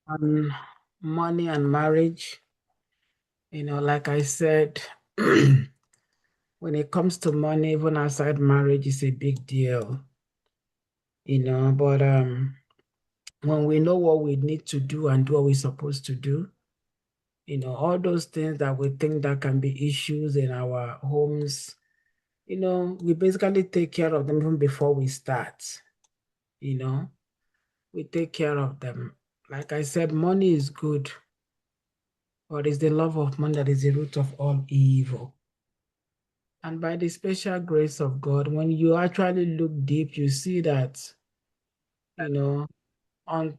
on money and marriage. Like I said, when it comes to money, even outside marriage is a big deal, but when we know what we need to do and do what we're supposed to do, all those things that we think that can be issues in our homes, we basically take care of them even before we start, you know, we take care of them. Like I said, money is good, but it's the love of money that is the root of all evil. And by the special grace of God, when you actually look deep, you see that, you know, on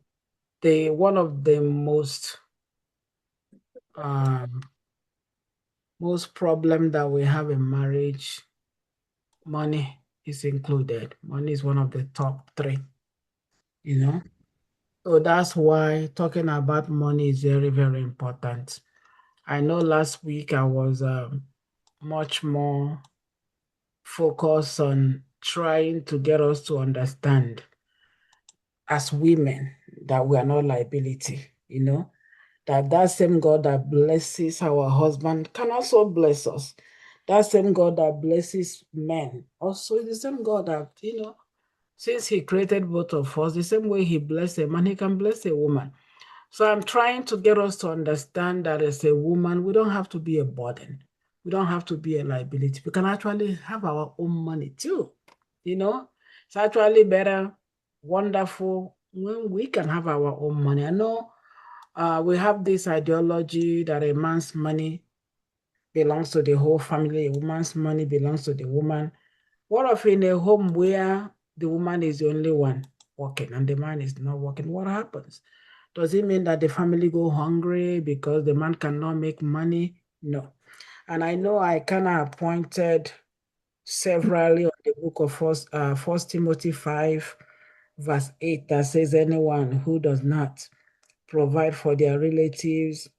the one of the um, most problem that we have in marriage, money is included. Money is one of the top three, you know. So that's why talking about money is very, very important. I know last week I was much more focused on trying to get us to understand as women that we are not liability, that same God that blesses our husband can also bless us. That same God that blesses men also is the same God that, since he created both of us, the same way he blessed a man, he can bless a woman. So I'm trying to get us to understand that as a woman, we don't have to be a burden. We don't have to be a liability. We can actually have our own money too. It's actually better, wonderful when we can have our own money. I know we have this ideology that a man's money belongs to the whole family, a woman's money belongs to the woman. What if in a home where the woman is the only one working and the man is not working? What happens? Does it mean that the family go hungry because the man cannot make money? No. And I know I kind of pointed severally on the book of First Timothy 5, verse 8, that says anyone who does not provide for their relatives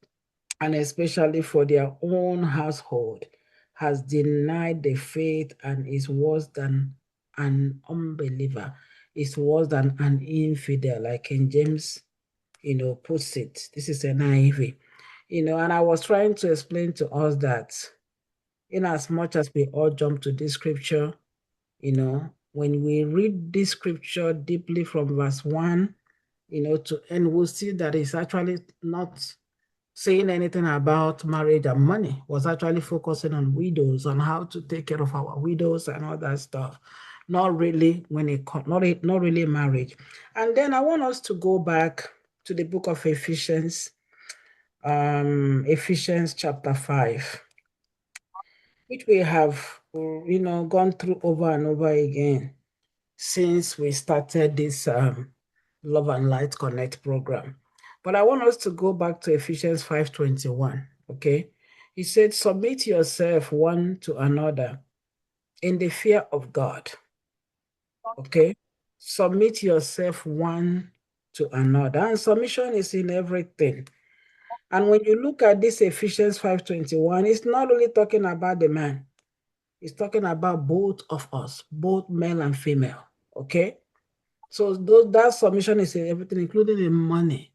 and especially for their own household has denied the faith and is worse than an unbeliever, is worse than an infidel, like King James, puts it. This is an NIV. And I was trying to explain to us that in as much as we all jump to this scripture, when we read this scripture deeply from verse 1, to end, we'll see that it's actually not saying anything about marriage and money, was actually focusing on widows, on how to take care of our widows and all that stuff. Not really not really marriage. And then I want us to go back to the book of Ephesians, Ephesians chapter 5, which we have, gone through over and over again since we started this Love and Light Connect program. But I want us to go back to Ephesians 5:21, okay? He said, submit yourself one to another in the fear of God, okay? Submit yourself one to another. And submission is in everything. And when you look at this Ephesians 5:21, it's not only talking about the man, it's talking about both of us, both male and female, okay? So that submission is in everything, including in money.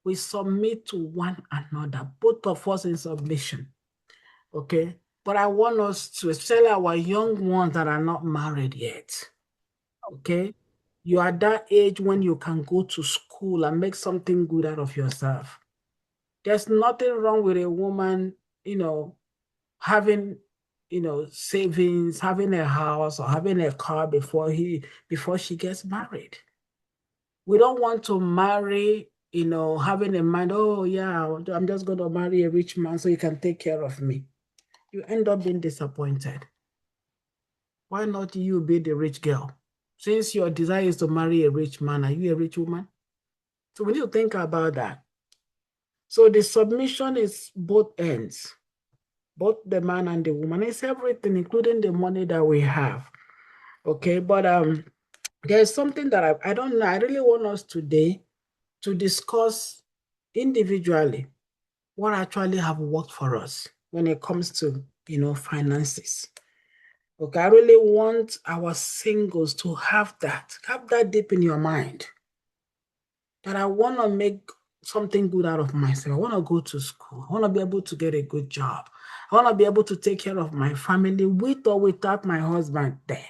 We submit to one another, both of us in submission, okay? But I want us to, especially our young ones that are not married yet, okay? You are that age when you can go to school and make something good out of yourself. There's nothing wrong with a woman, having, savings, having a house or having a car before she gets married. We don't want to marry, having in mind, oh yeah, I'm just going to marry a rich man so he can take care of me. You end up being disappointed. Why not you be the rich girl? Since your desire is to marry a rich man, are you a rich woman? So we need to think about that. So the submission is both ends, both the man and the woman. It's everything, including the money that we have. Okay, but there's something that I don't know. I really want us today to discuss individually what actually have worked for us when it comes to, finances. Okay, I really want our singles to have that deep in your mind. That I want to make something good out of myself. I want to go to school. I want to be able to get a good job. I want to be able to take care of my family with or without my husband there.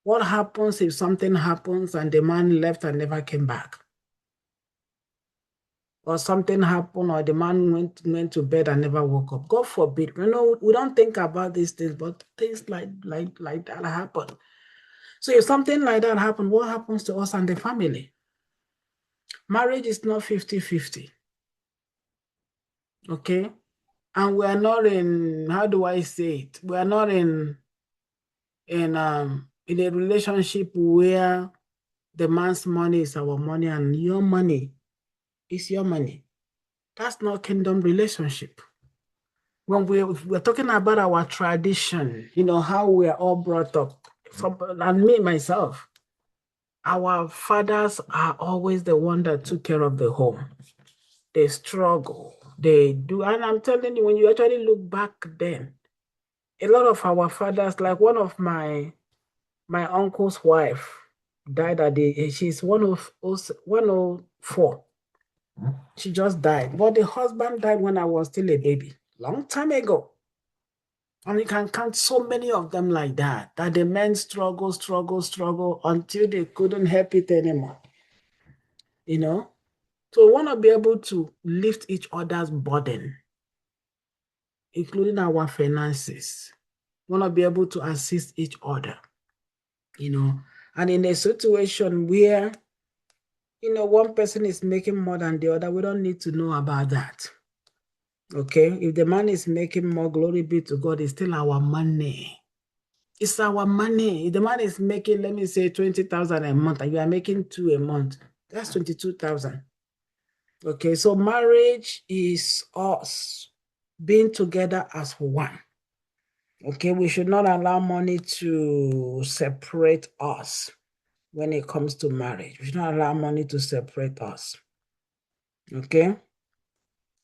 What happens if something happens and the man left and never came back? Or something happened, or the man went to bed and never woke up. God forbid. We don't think about these things, but things like that happen. So if something like that happens, what happens to us and the family? Marriage is not 50-50. Okay? And we are not in, how do I say it? We are not in a relationship where the man's money is our money and your money is your money. That's not kingdom relationship. When we're talking about our tradition, how we are all brought up, and me, myself, our fathers are always the one that took care of the home. They struggle, they do. And I'm telling you, when you actually look back then, a lot of our fathers, like one of my uncle's wife died at she's 104. She just died. But the husband died when I was still a baby, long time ago. And you can count so many of them like that the men struggle until they couldn't help it anymore. So we want to be able to lift each other's burden, including our finances. We want to be able to assist each other, and in a situation where, one person is making more than the other, we don't need to know about that. Okay? If the man is making more, glory be to God, it's still our money. It's our money. If the man is making, let me say, 20,000 a month, and you are making 2 a month, that's 22,000. Okay, so marriage is us being together as one. Okay, we should not allow money to separate us when it comes to marriage. We should not allow money to separate us. Okay?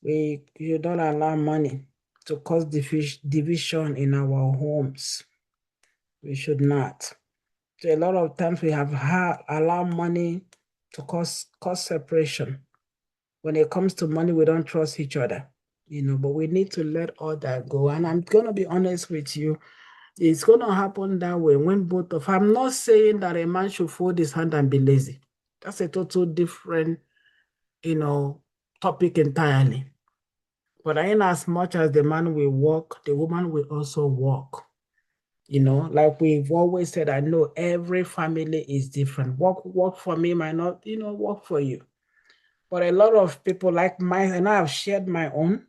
We should not allow money to cause division in our homes. We should not. So a lot of times we have allowed money to cause separation. When it comes to money, we don't trust each other, but we need to let all that go. And I'm going to be honest with you, it's going to happen that way when I'm not saying that a man should fold his hand and be lazy. That's a total different, topic entirely. But in as much as the man will work, the woman will also work. Like we've always said, I know every family is different. Work for me might not, work for you. But a lot of people like mine, and I have shared my own,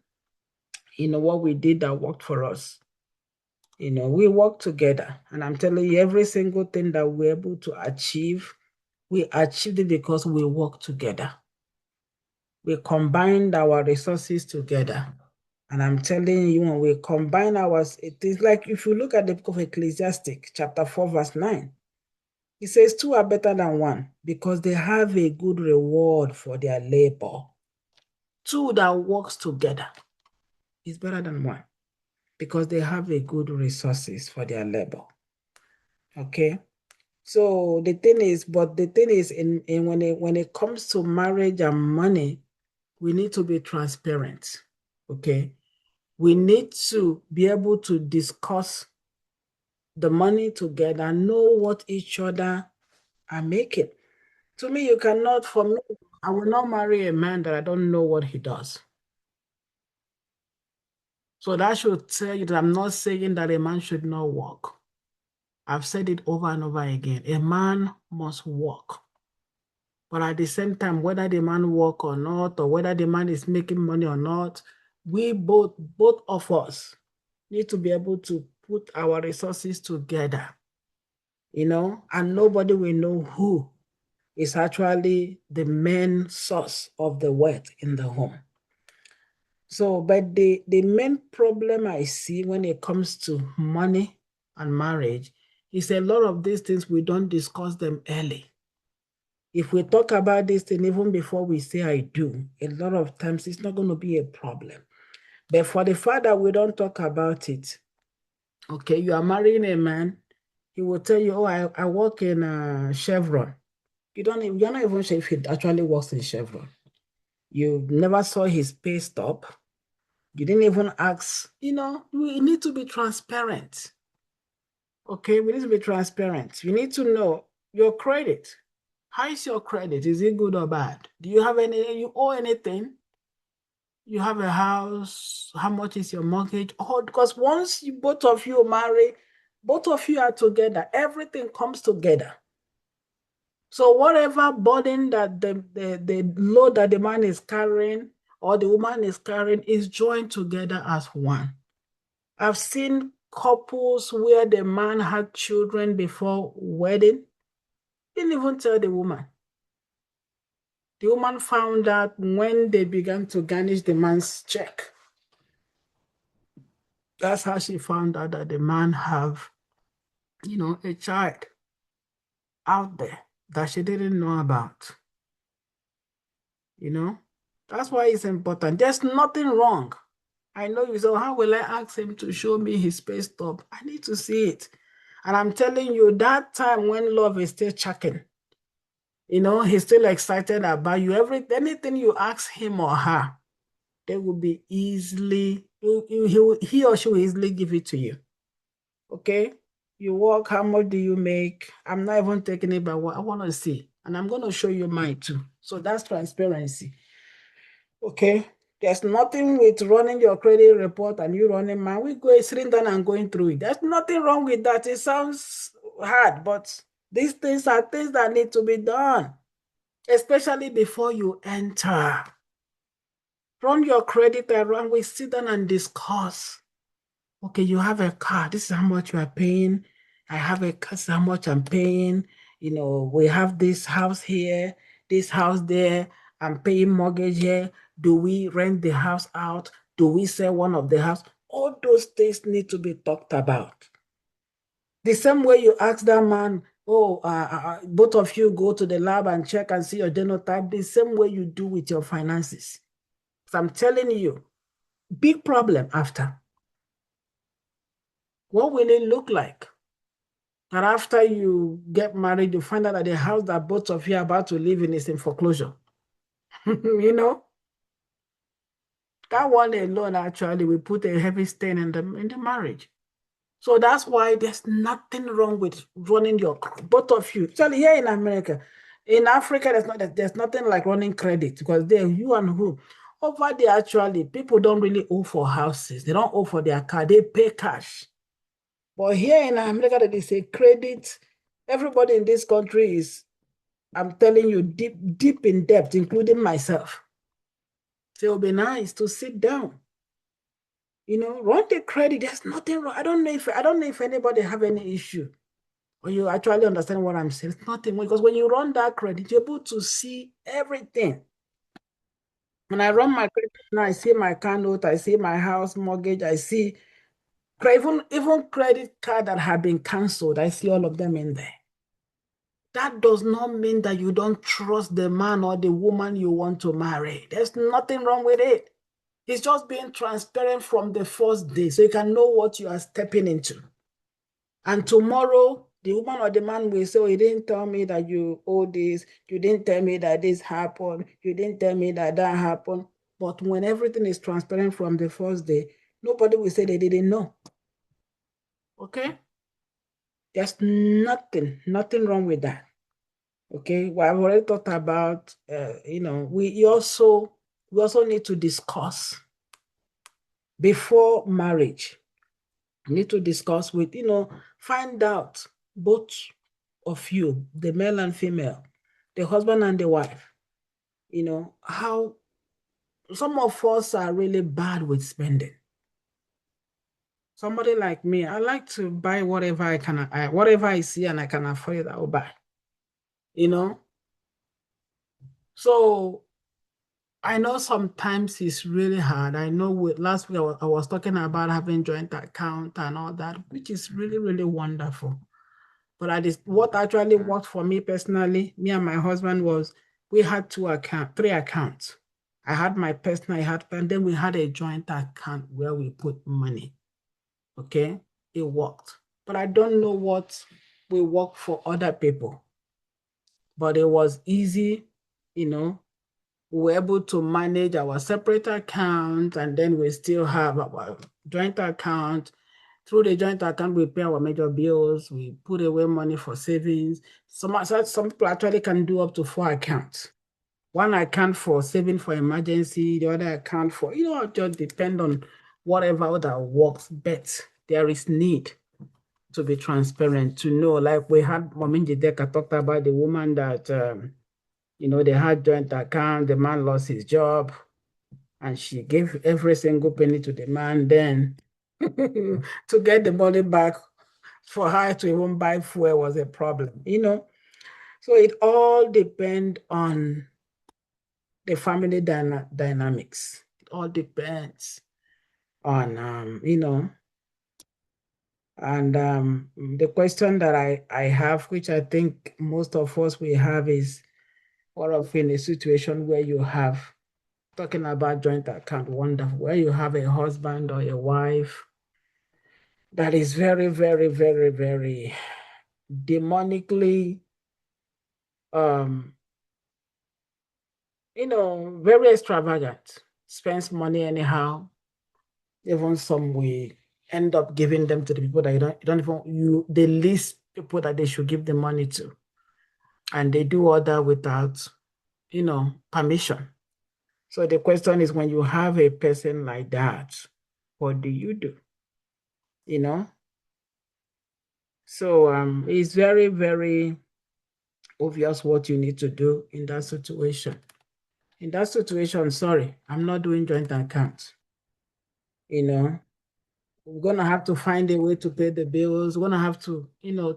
what we did that worked for us. We work together. And I'm telling you, every single thing that we're able to achieve, we achieved it because we work together. We combined our resources together. And I'm telling you, when we combine ours, it is like if you look at the book of Ecclesiastes, chapter 4, verse 9, it says 2 are better than 1 because they have a good reward for their labor. 2 that works together is better than 1 because they have a good resources for their labor. Okay? So the thing is, when it comes to marriage and money, we need to be transparent. Okay? We need to be able to discuss the money together, know what each other are making. To me, for me, I will not marry a man that I don't know what he does. So that should tell you that I'm not saying that a man should not work. I've said it over and over again. A man must work. But at the same time, whether the man work or not, or whether the man is making money or not, we both of us need to be able to put our resources together, and nobody will know who is actually the main source of the wealth in the home. So, but the main problem I see when it comes to money and marriage is a lot of these things, we don't discuss them early. If we talk about this thing even before we say I do, a lot of times it's not going to be a problem. But for the fact that we don't talk about it, okay, you are marrying a man, he will tell you, oh, I work in Chevron. You're not even sure if he actually works in Chevron. You never saw his pay stub. You didn't even ask. We need to be transparent. Okay, we need to be transparent. You need to know your credit. How is your credit? Is it good or bad? Do you have you owe anything? You have a house? How much is your mortgage? Oh, because once both of you marry, both of you are together, everything comes together. So whatever burden that the load that the man is carrying or the woman is carrying is joined together as one. I've seen couples where the man had children before wedding, didn't even tell the woman. The woman found out when they began to garnish the man's check. That's how she found out that the man have, a child out there that she didn't know about. That's why it's important. There's nothing wrong. I know you say, how will I ask him to show me his pay stub? I need to see it. And I'm telling you, that time when love is still chucking, he's still excited about you. Anything you ask him or her, they will be easily, he or she will easily give it to you. Okay? You work, how much do you make? I'm not even taking it by what I want to see. And I'm going to show you mine too. So that's transparency. Okay? There's nothing with running your credit report and you running mine. We go sitting down and going through it. There's nothing wrong with that. It sounds hard, but these things are things that need to be done, especially before you enter. Run your credit around. We sit down and discuss. Okay, you have a car. This is how much you are paying. I have a car. This is how much I'm paying. We have this house here, this house there. I'm paying mortgage here. Do we rent the house out? Do we sell one of the house? All those things need to be talked about. The same way you ask that man, both of you go to the lab and check and see your genotype, the same way you do with your finances. So I'm telling you, big problem after. What will it look like? And after you get married, you find out that the house that both of you are about to live in is in foreclosure. That one alone actually will put a heavy stain in the marriage. So that's why there's nothing wrong with running both of you. Actually, here in America, in Africa, there's nothing like running credit because there you and who. Over there, actually, people don't really owe for houses. They don't owe for their car. They pay cash. But here in America, they say credit. Everybody in this country is, I'm telling you, deep in debt, including myself. So it would be nice to sit down. Run the credit. There's nothing wrong. I don't know if anybody have any issue. Or you actually understand what I'm saying. It's nothing because when you run that credit, you're able to see everything. When I run my credit now, I see my car note, I see my house mortgage, I see even credit card that have been canceled. I see all of them in there. That does not mean that you don't trust the man or the woman you want to marry. There's nothing wrong with it. It's just being transparent from the first day so you can know what you are stepping into. And tomorrow, the woman or the man will say, oh, you didn't tell me that you owe this. You didn't tell me that this happened. You didn't tell me that that happened. But when everything is transparent from the first day, nobody will say they didn't know. Okay? There's nothing wrong with that. Okay? Well, I've already talked about, we also need to discuss before marriage. We need to discuss with, find out both of you, the male and female, the husband and the wife, how some of us are really bad with spending. Somebody like me, I like to buy whatever whatever I see and I can afford it, I'll buy. So I know sometimes it's really hard. I know last week I was talking about having joint account and all that, which is really, really wonderful. But what actually worked for me personally, me and my husband, was we had three accounts. I had my personal, and then we had a joint account where we put money. Okay, it worked. But I don't know what will work for other people. But it was easy, we were able to manage our separate account, and then we still have our joint account. Through the joint account, we pay our major bills, we put away money for savings. Some people actually can do up to 4 accounts. One account for saving for emergency, the other account for, just depend on whatever that works. But there is need to be transparent, to know, like we had Momin Jideka talked about the woman that, they had joint account, the man lost his job, and she gave every single penny to the man. Then to get the money back for her to even buy fuel was a problem, So it all depends on the family dynamics. It all depends on, and the question that I have, which I think most of us we have, is what of in a situation where you have, talking about joint account, wonderful, where you have a husband or a wife that is very, very, very, very demonically, very extravagant, spends money anyhow. Even some we end up giving them to the people that you don't even, the least people that they should give the money to. And they do all that without, permission. So the question is, when you have a person like that, what do you do? So it's very, very obvious what you need to do in that situation. In that situation, sorry, I'm not doing joint accounts. We're going to have to find a way to pay the bills. We're going to have to,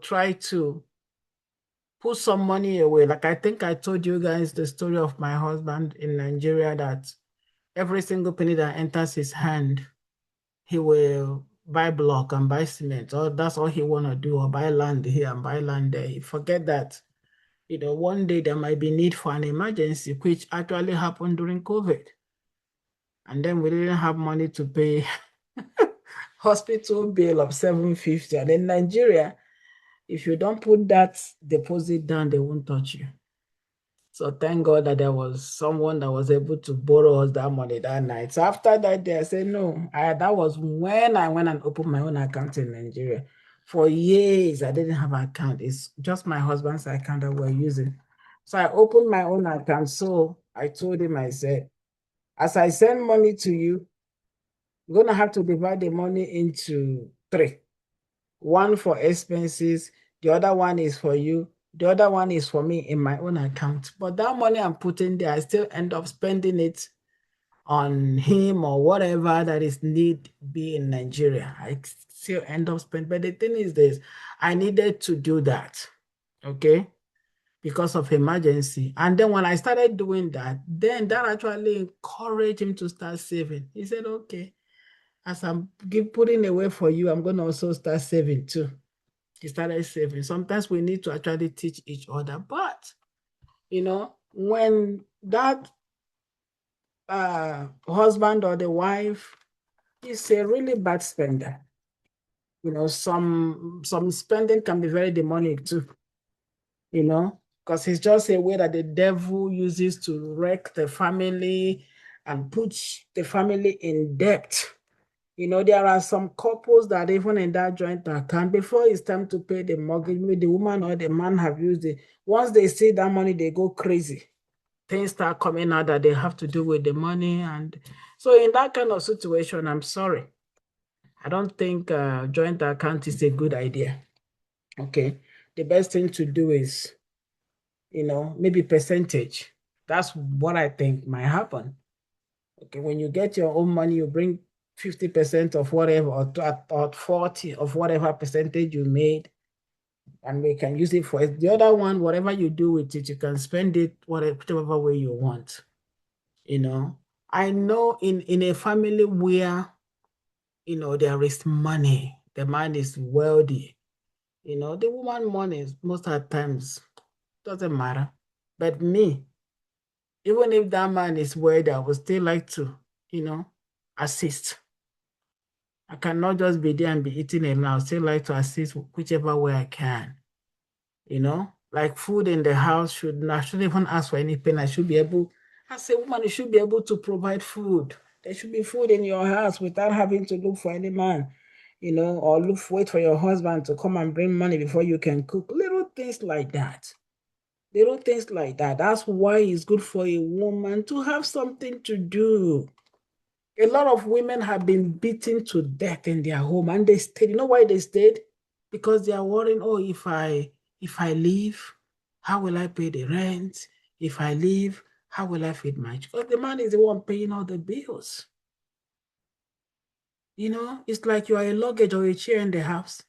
try to put some money away. Like I think I told you guys the story of my husband in Nigeria, that every single penny that enters his hand, he will buy block and buy cement, or that's all he want to do, or buy land here and buy land there. He forget that, one day there might be need for an emergency, which actually happened during COVID. And then we didn't have money to pay hospital bill of $750. And in Nigeria, if you don't put that deposit down, they won't touch you. So thank God that there was someone that was able to borrow us that money that night. So after that day, I said, no, that was when I went and opened my own account in Nigeria. For years, I didn't have an account. It's just my husband's account that we're using. So I opened my own account. So I told him, I said, as I send money to you, you're going to have to divide the money into 3. One for expenses, the other one is for you, the other one is for me in my own account. But that money I'm putting there, I still end up spending it on him or whatever that is need be in Nigeria. I still end up spending. But the thing is this, I needed to do that, okay, because of emergency. And then when I started doing that, then that actually encouraged him to start saving. He said, okay, as I'm putting away for you, I'm going to also start saving too. He started saving. Sometimes we need to actually teach each other. But, when that husband or the wife is a really bad spender, some spending can be very demonic too, because it's just a way that the devil uses to wreck the family and put the family in debt. There are some couples that even in that joint account, before it's time to pay the mortgage, maybe the woman or the man have used it. Once they see that money, they go crazy. Things start coming out that they have to do with the money. And so in that kind of situation, I'm sorry, I don't think joint account is a good idea. Okay. The best thing to do is, maybe percentage. That's what I think might happen. Okay. When you get your own money, you bring 50% of whatever, or 40 of whatever percentage you made, and we can use it for it. The other one, whatever you do with it, you can spend it whichever way you want. I know in a family where, there is money, the man is wealthy, the woman money most of the times doesn't matter. But me, even if that man is wealthy, I would still like to, assist. I cannot just be there and be eating alone. I still like to assist whichever way I can. Like food in the house, I shouldn't even ask for anything. I should be able, As a woman, you should be able to provide food. There should be food in your house without having to look for any man, or wait for your husband to come and bring money before you can cook. Little things like that. Little things like that. That's why it's good for a woman to have something to do. A lot of women have been beaten to death in their home and they stayed. You know why they stayed? Because they are worrying, oh, if I leave, how will I pay the rent? If I leave, how will I feed my child? Because the man is the one paying all the bills. It's like you are a luggage or a chair in the house.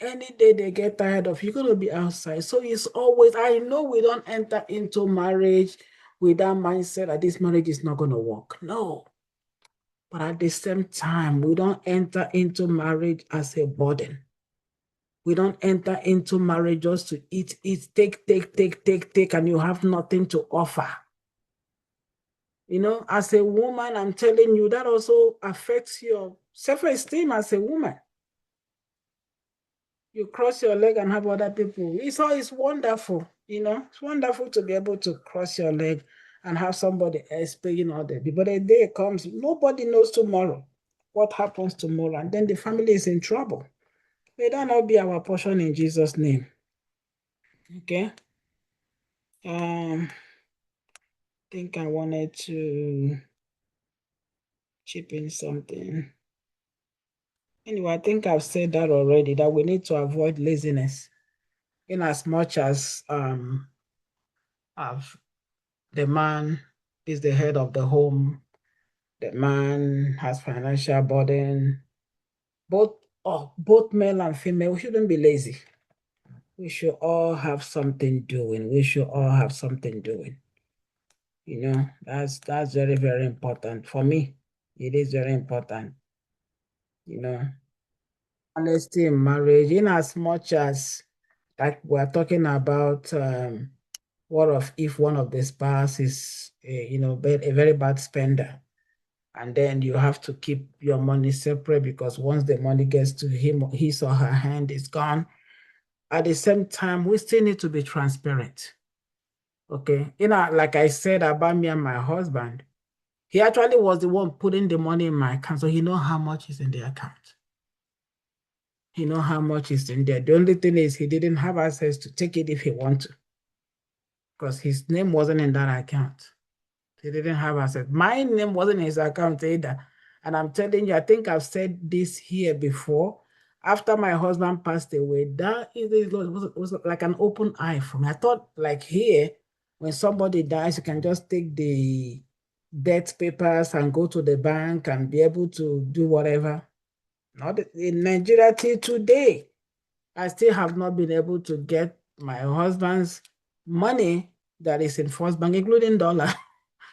Any day they get tired of, you're going to be outside. So it's always, I know we don't enter into marriage with that mindset that this marriage is not going to work. No. But at the same time, we don't enter into marriage as a burden. We don't enter into marriage just to eat, take, and you have nothing to offer. As a woman, I'm telling you, that also affects your self-esteem as a woman. You cross your leg and have other people. It's wonderful, It's wonderful to be able to cross your leg and have somebody else paying all the bill. But a day comes, nobody knows tomorrow what happens tomorrow, and then the family is in trouble. May that not be our portion in Jesus' name. Okay. I think I wanted to chip in something. Anyway, I think I've said that already, that we need to avoid laziness in as much as the man is the head of the home. The man has financial burden. Both male and female, we shouldn't be lazy. We should all have something doing. That's very, very important. For me, it is very important. Honesty in marriage, in as much as, like, we're talking about, what if one of the spouse is a very bad spender, and then you have to keep your money separate because once the money gets to his or her hand, it's gone. At the same time, we still need to be transparent. Okay. Like I said about me and my husband, he actually was the one putting the money in my account, so he know how much is in the account. He know how much is in there. The only thing is he didn't have access to take it if he want to, because his name wasn't in that account. He didn't have access. My name wasn't in his account either. And I'm telling you, I think I've said this here before. After my husband passed away, was like an open eye for me. I thought, like, here, when somebody dies, you can just take the death papers and go to the bank and be able to do whatever. Not in Nigeria till today. I still have not been able to get my husband's money that is in First Bank, including dollar,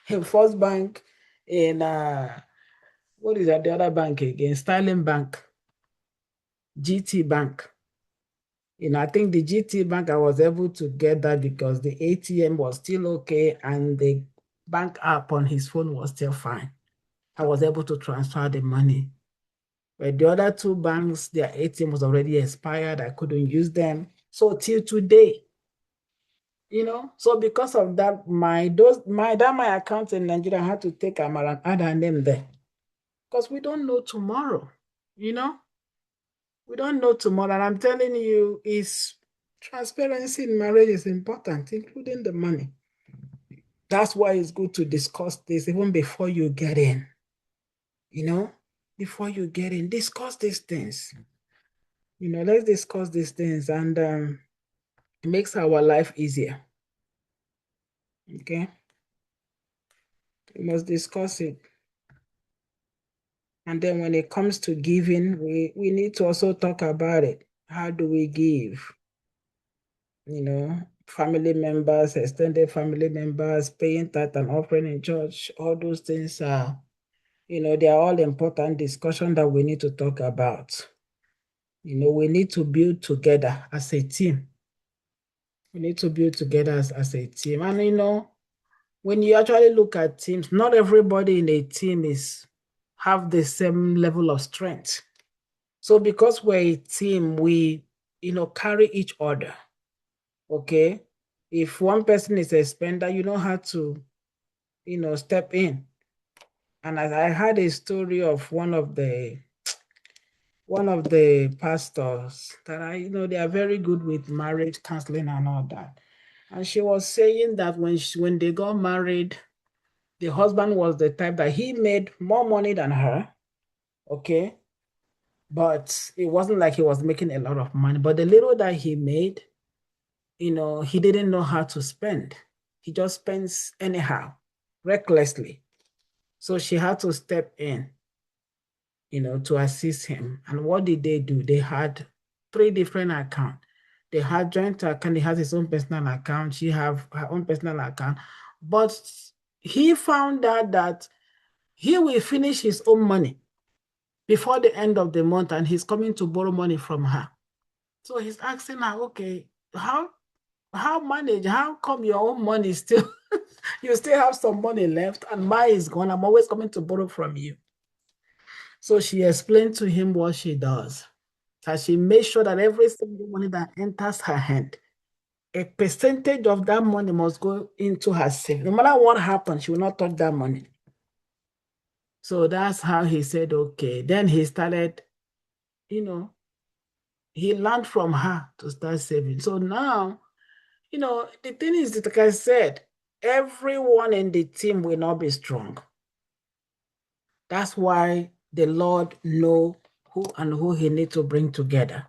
in First Bank, in what is that? The other bank again, Sterling Bank, GT Bank. I think the GT Bank, I was able to get that because the ATM was still okay and the bank app on his phone was still fine. I was able to transfer the money. But the other two banks, their ATM was already expired. I couldn't use them. So till today, so because of that, my account in Nigeria had to take and add her name there. Because we don't know tomorrow, we don't know tomorrow. And I'm telling you, transparency in marriage is important, including the money. That's why it's good to discuss this even before you get in. Before you get in, discuss these things. Let's discuss these things, and it makes our life easier. Okay? We must discuss it. And then when it comes to giving, we need to also talk about it. How do we give? Family members, extended family members, paying tithe and offering in church, all those things are, they are all important discussion that we need to talk about. We need to build together as a team. We need to build together as a team. And when you actually look at teams, not everybody in a team have the same level of strength. So because we're a team, we carry each other. Okay. If one person is a spender, you know how to step in. And as I had a story of one of the pastors that they are very good with marriage counseling and all that. And she was saying that when they got married, the husband was the type that he made more money than her, okay? But it wasn't like he was making a lot of money. But the little that he made, he didn't know how to spend. He just spends anyhow, recklessly. So she had to step in, to assist him. And what did they do? They had 3 different accounts. They had joint account. He has his own personal account. She have her own personal account. But he found out that he will finish his own money before the end of the month, and he's coming to borrow money from her. So he's asking her, okay, how manage? How come your own money still, you still have some money left and mine is gone? I'm always coming to borrow from you. So she explained to him what she does. That she makes sure that every single money that enters her hand, a percentage of that money must go into her savings. No matter what happens, she will not touch that money. So that's how he said, okay. Then he started, he learned from her to start saving. So now, the thing is that, like I said, everyone in the team will not be strong. That's why the Lord know who he needs to bring together.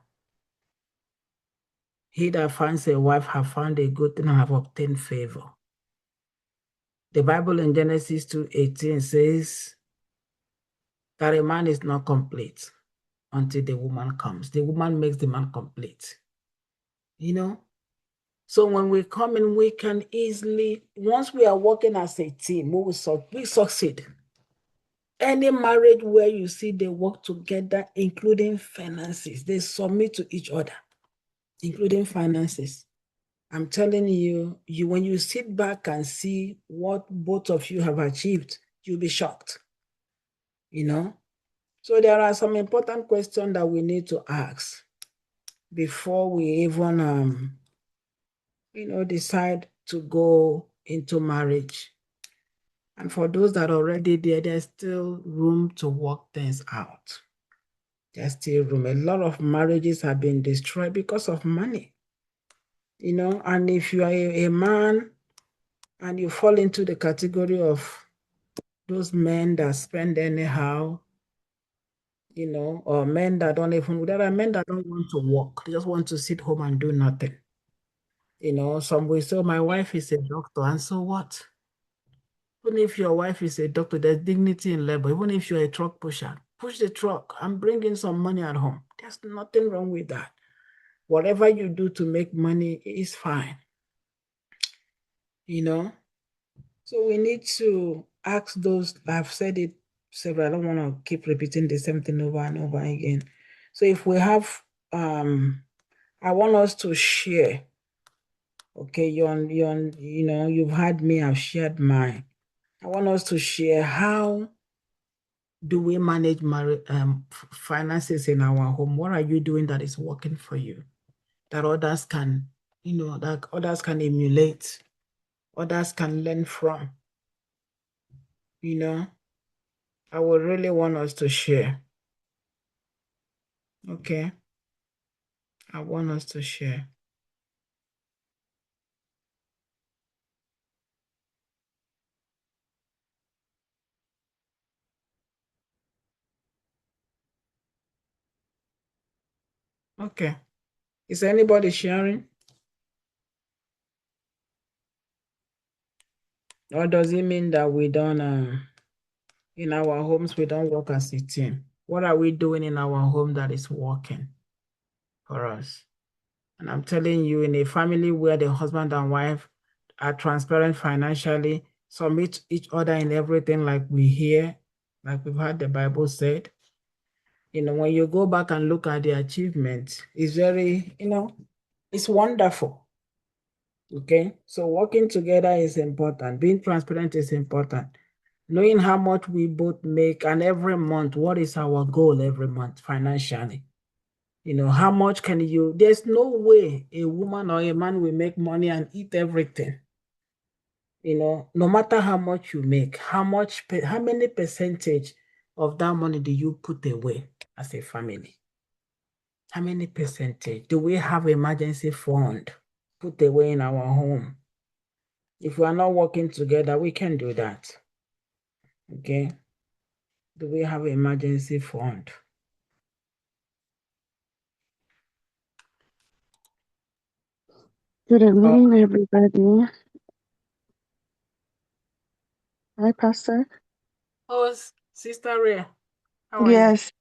He that finds a wife have found a good thing and have obtained favor. The Bible in Genesis 2:18 says that a man is not complete until the woman comes. The woman makes the man complete. So when we come in, we can easily, once we are working as a team, we succeed. Any marriage where you see they work together, including finances, they submit to each other, including finances. I'm telling you, when you sit back and see what both of you have achieved, you'll be shocked. So there are some important questions that we need to ask before we even decide to go into marriage. And for those that are already there, there's still room to work things out. There's still room. A lot of marriages have been destroyed because of money. And if you are a man and you fall into the category of those men that spend anyhow, or men that don't even, there are men that don't want to work. They just want to sit home and do nothing. Some will say, my wife is a doctor, and so what? Even if your wife is a doctor, there's dignity in labor. Even if you're a truck pusher, push the truck and bring in some money at home. There's nothing wrong with that. Whatever you do to make money is fine. So we need to ask those, I've said it several, I don't want to keep repeating the same thing over and over again. So if we have, I want us to share, okay, you've had me, I've shared mine. I want us to share how do we manage finances in our home? What are you doing that is working for you? That others can, that others can emulate, others can learn from. I would really want us to share. Okay. I want us to share. Okay. Is anybody sharing? Or does it mean that we don't, in our homes, we don't work as a team? What are we doing in our home that is working for us? And I'm telling you, in a family where the husband and wife are transparent financially, submit each other in everything like we hear, like we've heard the Bible said, when you go back and look at the achievements, it's very, it's wonderful. Okay, so working together is important. Being transparent is important. Knowing how much we both make and every month, what is our goal every month financially? How much can you, there's no way a woman or a man will make money and eat everything. no matter how much you make, how many percentage of that money do you put away as a family? How many percentage? Do we have emergency fund put away in our home? If we are not working together, we can do that. Okay. Do we have emergency fund? Good evening, everybody. Hi, Pastor. Oh, Sister Ray, how are you? Yes,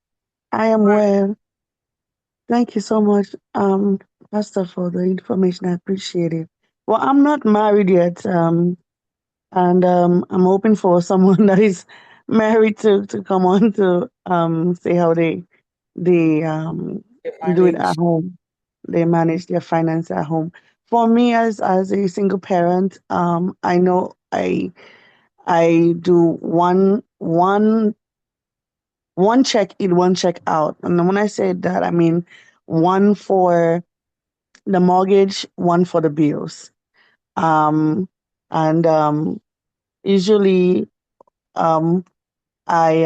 I am Right. well. Thank you so much, Pastor, for the information. I appreciate it. Well, I'm not married yet, and I'm hoping for someone that is married to come on to say how they They do it at manage. home. They manage their finance at home. For me, as a single parent, I know I do one check in, one check out. And when I say that, I mean one for the mortgage, one for the bills. Um, and usually, um, I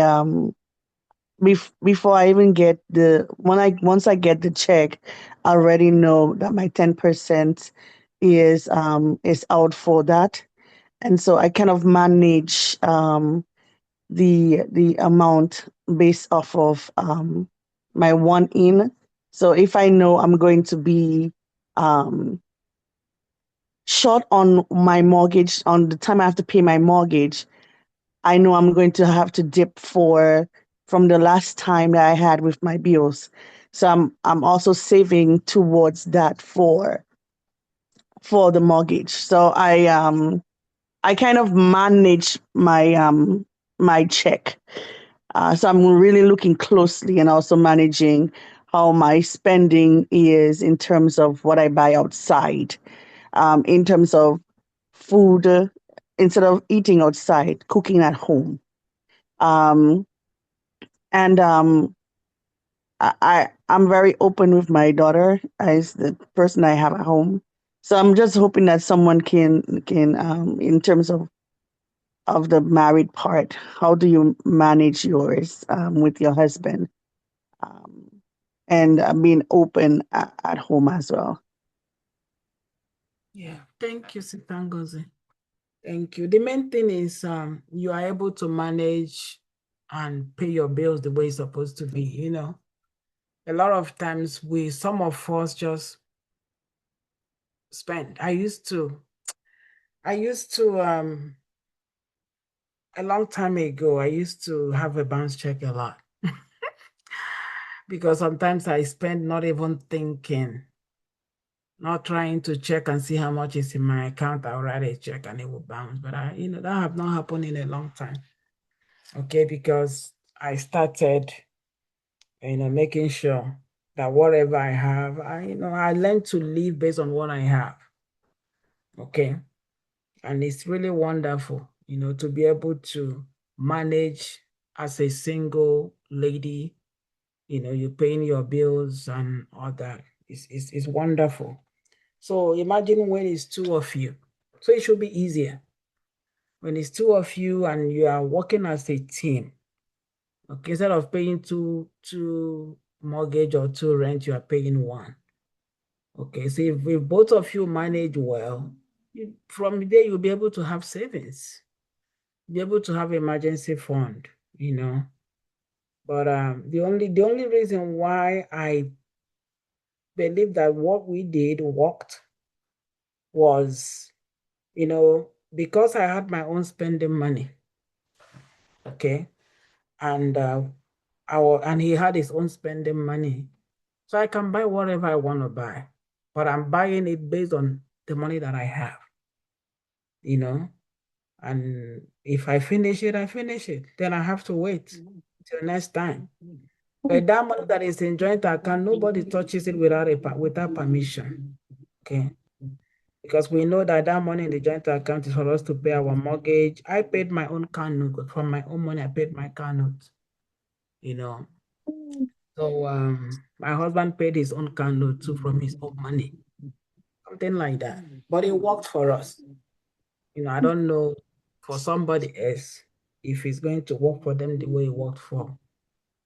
before I even get the when I once I get the check, I already know that my 10% is out for that, and so I kind of manage the amount based off of my one in. So if I know I'm going to be um, short on my mortgage on the time I have to pay my mortgage, I know I'm going to have to dip for from the last time that I had with my bills. So I'm also saving towards that for the mortgage. So I kind of manage my check. So I'm really looking closely and also managing how my spending is in terms of what I buy outside, in terms of food, instead of eating outside, cooking at home. Um, and I'm very open with my daughter as the person I have at home. So I'm just hoping that someone can in terms of the married part, how do you manage yours with your husband? um, and being open at home as well. Yeah. Thank you, Sister Ngozi. Thank you. The main thing is you are able to manage and pay your bills the way it's supposed to be. A lot of times some of us just spend. I used to a long time ago, I used to have a bounce check a lot because sometimes I spend not even thinking, not trying to check and see how much is in my account. I'll write a check and it will bounce. But that have not happened in a long time. Okay, because I started, making sure that whatever I have, I learn to live based on what I have. Okay. And it's really wonderful, to be able to manage as a single lady, you're paying your bills and all that. It's wonderful. So imagine when it's two of you. So it should be easier. When it's two of you and you are working as a team, okay, instead of paying two mortgage or two rent, you are paying one. Okay, so if both of you manage well, from there you'll be able to have savings, be able to have emergency fund. But the only reason why I believe that what we did worked was, because I had my own spending money, okay, and and he had his own spending money, so I can buy whatever I want to buy, but I'm buying it based on the money that I have, you know. And if I finish it, I finish it. Then I have to wait till next time. But that money that is in joint account, nobody touches it without permission. Okay. Because we know that that money in the joint account is for us to pay our mortgage. I paid my own car note. From my own money, I paid my car note. You know. So my husband paid his own car note too from his own money. Something like that. But it worked for us. I don't know for somebody else if it's going to work for them the way it worked for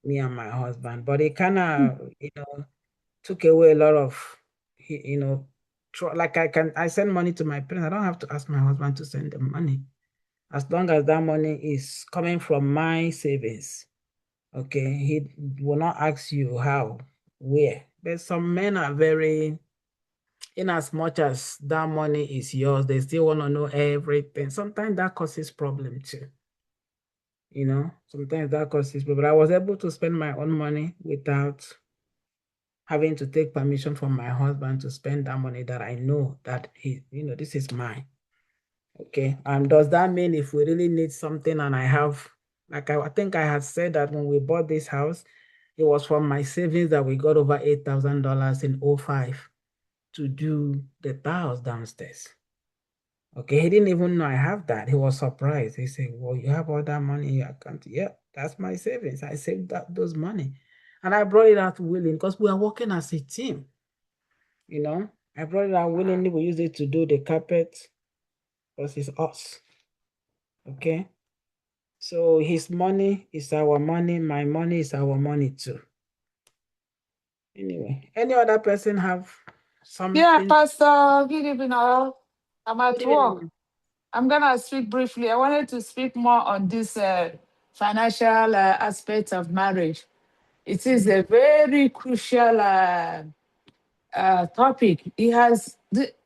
me and my husband. But it kind of, took away a lot of, like I send money to my parents. I don't have to ask my husband to send them money. As long as that money is coming from my savings, okay, he will not ask you how, where. But some men are very, in as much as that money is yours, they still want to know everything. Sometimes that causes problem too. Sometimes that causes problem. I was able to spend my own money without having to take permission from my husband to spend that money that I know that this is mine. Okay. Does that mean if we really need something and I have, like I think I had said that when we bought this house, it was from my savings that we got over $8,000 in '05 to do the tiles downstairs. Okay, he didn't even know I have that. He was surprised. He said, "Well, you have all that money in your account." Yeah, that's my savings. I saved those money. And I brought it out willing because we are working as a team. I brought it out willingly. We use it to do the carpet because it's us. Okay. So his money is our money. My money is our money too. Anyway, any other person have Yeah, something? Pastor, good evening all. I'm Good at work. evening. I'm gonna speak briefly. I wanted to speak more on this financial aspect of marriage. It is a very crucial topic. It has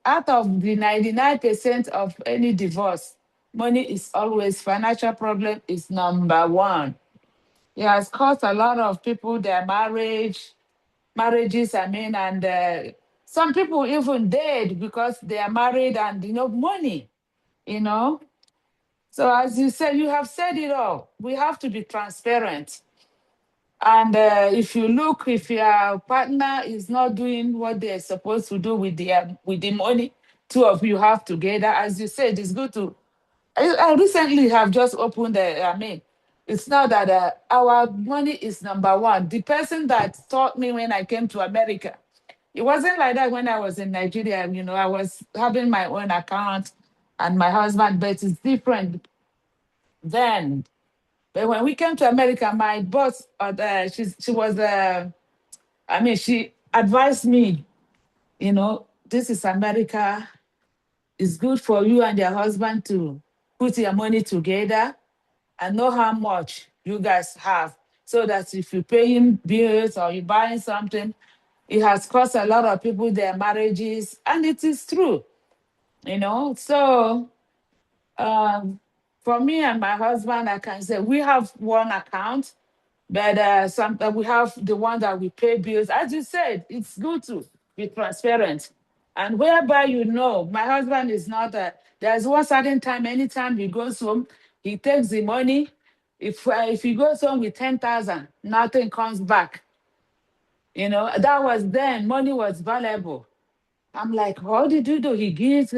out of the 99% of any divorce, money is always financial problem is number one. It has cost a lot of people their marriages. I mean, and some people even dead because they are married and money. You know. So as you said, you have said it all. We have to be transparent. And if you look, if your partner is not doing what they're supposed to do with the money, two of you have together. As you said, it's good to. I recently have just opened. I mean, it's not that our money is number one. The person that taught me when I came to America, it wasn't like that when I was in Nigeria. I was having my own account and my husband, but it's different then. But when we came to America, my boss, she was, I mean, she advised me, this is America. It's good for you and your husband to put your money together and know how much you guys have. So that if you're paying bills or you're buying something, it has cost a lot of people their marriages. And it is true. So um, for me and my husband, I can say we have one account, but we have the one that we pay bills. As you said, it's good to be transparent, and whereby my husband is not. There's one certain time. Anytime he goes home, he takes the money. If he goes home with 10,000, nothing comes back. That was then. Money was valuable. I'm like, how did you do? He gives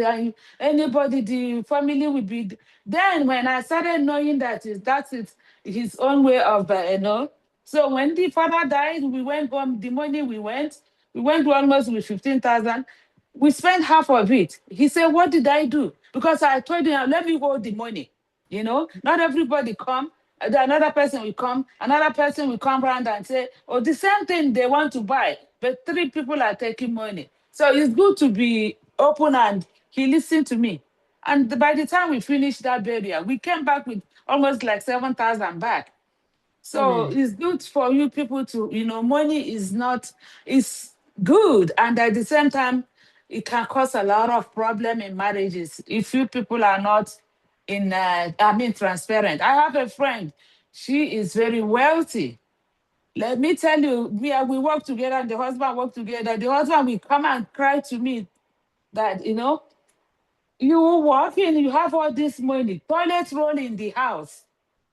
anybody, the family will be. Then when I started knowing that's his own way of. So when the father died, we went home. The money we went almost with 15,000. We spent half of it. He said, "What did I do?" Because I told him, "Let me hold the money." Not everybody come. Another person will come. Another person will come around and say, "Oh, the same thing they want to buy, but three people are taking money." So it's good to be open, and he listened to me. And by the time we finished that burial, we came back with almost like 7,000 back. So Hmm. it's good for you people to, money is not, is good. And at the same time, it can cause a lot of problem in marriages if you people are not transparent. I have a friend, she is very wealthy. Let me tell you, we work together and the husband work together. The husband will come and cry to me that, you working, you have all this money, toilet roll in the house.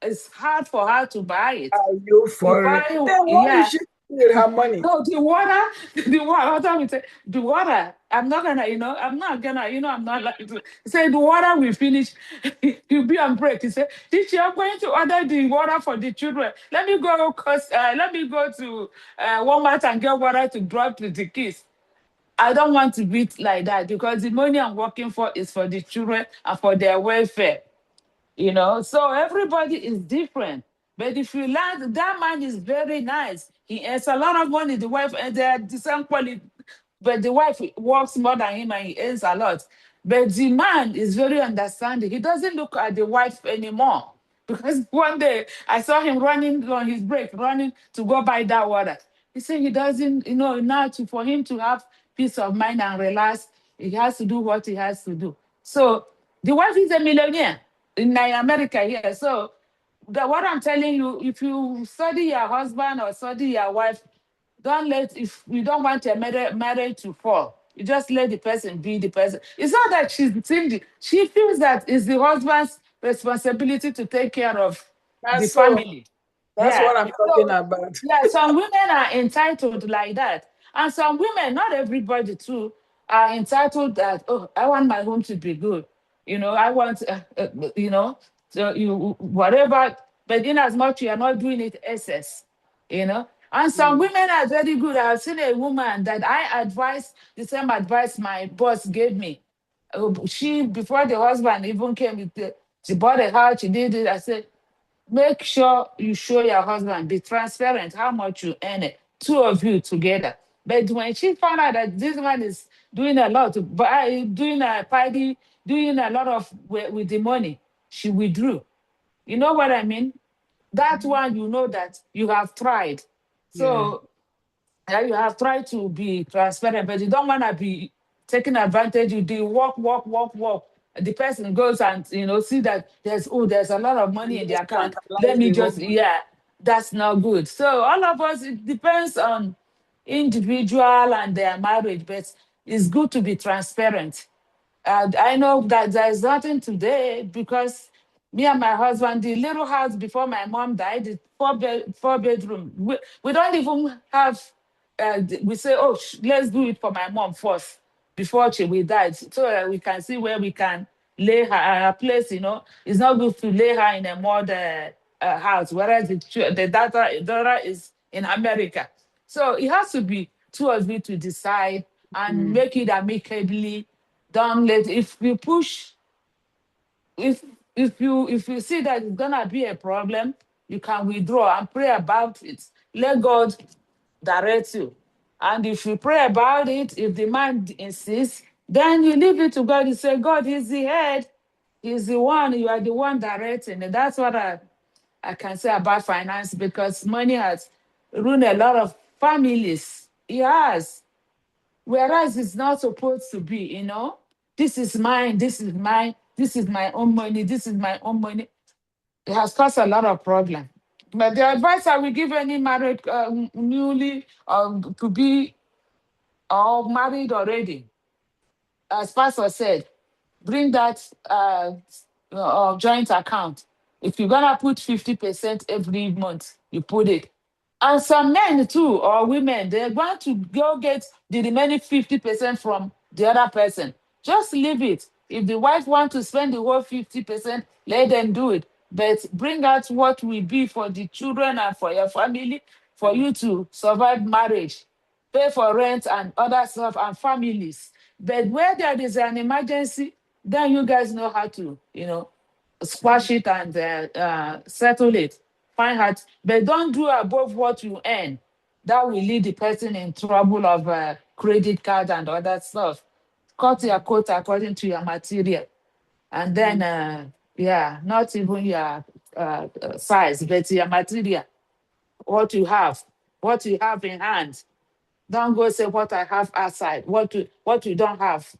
It's hard for her to buy it. Are you You for it? buy, Then what is yeah. she doing with her money? No, the water, the water. What time we say the water? I'm not gonna, I'm not like to say the water will finish. You'll be on break. He said, "Teacher, I'm going to order the water for the children. Let me go to Walmart and get water to drop to the kids." I don't want to be like that because the money I'm working for is for the children and for their welfare. So everybody is different. But if you learn, that man is very nice. He earns a lot of money. The wife, and they are the same quality, but the wife works more than him and he earns a lot. But the man is very understanding. He doesn't look at the wife anymore. Because one day I saw him running on his break, running to go buy that water. He said he doesn't, now for him to have peace of mind and relax, he has to do what he has to do. So the wife is a millionaire in America here. So what I'm telling you, if you study your husband or study your wife, don't let, if you don't want your marriage to fall, you just let the person be the person. It's not that she's stingy. She feels that it's the husband's responsibility to take care of the That's so. family. That's Yeah. what I'm talking So about. yeah, some women are entitled like that. And some women, not everybody too, are entitled that, oh, I want my home to be good. I want, so you, whatever, but in as much you are not doing it excess, you know. And some Mm. women are very good. I've seen a woman that I advised the same advice my boss gave me. She, before the husband even came, she bought a house, she did it. I said, make sure you show your husband, be transparent how much you earn it, two of you together. But when she found out that this man is doing a lot, doing a party, doing a lot of with the money, she withdrew. You know what I mean? That one, you know that you have tried. Yeah. So you have tried to be transparent, but you don't want to be taking advantage. You do work, work, work, work. The person goes and see that there's a lot of money And in the just account. Let tantalize me the just, woman. yeah, that's not good. So all of us, it depends on individual and their marriage, but it's good to be transparent. I know that there is nothing today because me and my husband, the little house before my mom died, the four bedroom. We don't even have. We say, oh, let's do it for my mom first before we died, so that we can see where we can lay her place. It's not good to lay her in a mud house, whereas the daughter is in America. So it has to be two of you to decide and Mm. make it amicably. Don't let, if you push, if if you see that it's gonna be a problem, you can withdraw and pray about it. Let God direct you. And if you pray about it, if the man insists, then you leave it to God. You say, God is the head, He's the one, you are the one directing. And that's what I can say about finance, because money has ruined a lot of families. It has. Whereas it's not supposed to be. This is mine, this is mine, this is my own money, this is my own money. It has caused a lot of problem. But the advice I will give any married, newly, to be or married already, as Pastor said, bring that joint account. If you're gonna put 50% every month, you put it. And some men too, or women, they're going to go get the remaining 50% from the other person. Just leave it. If the wife wants to spend the whole 50%, let them do it. But bring out what will be for the children and for your family, for you to survive marriage, pay for rent and other stuff and families. But where there is an emergency, then you guys know how to, squash it and settle it. Find out, but don't do above what you earn. That will lead the person in trouble of credit card and other stuff. Cut your coat according to your material, and then yeah, not even your size, but your material. What you have in hand. Don't go say what I have outside. What you don't have.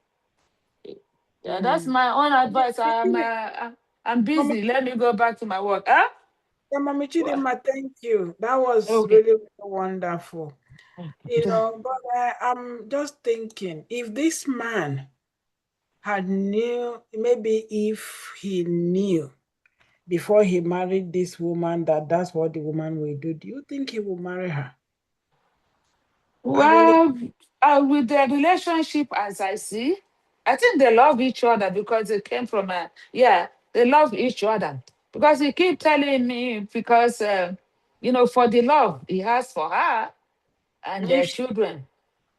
Yeah, that's Mm. my own advice. Chidi- I'm Mama, busy. Let me go back to my work. Huh? yeah, Mama Well, Chidinma, thank you. That was okay. really wonderful. But I'm just thinking, if this man had knew, maybe if he knew before he married this woman that that's what the woman will do, do you think he will marry her? I really, Well, with their relationship, as I see, I think they love each other because they came from yeah, they love each other. Because he keep telling me, because, for the love he has for her and their if children.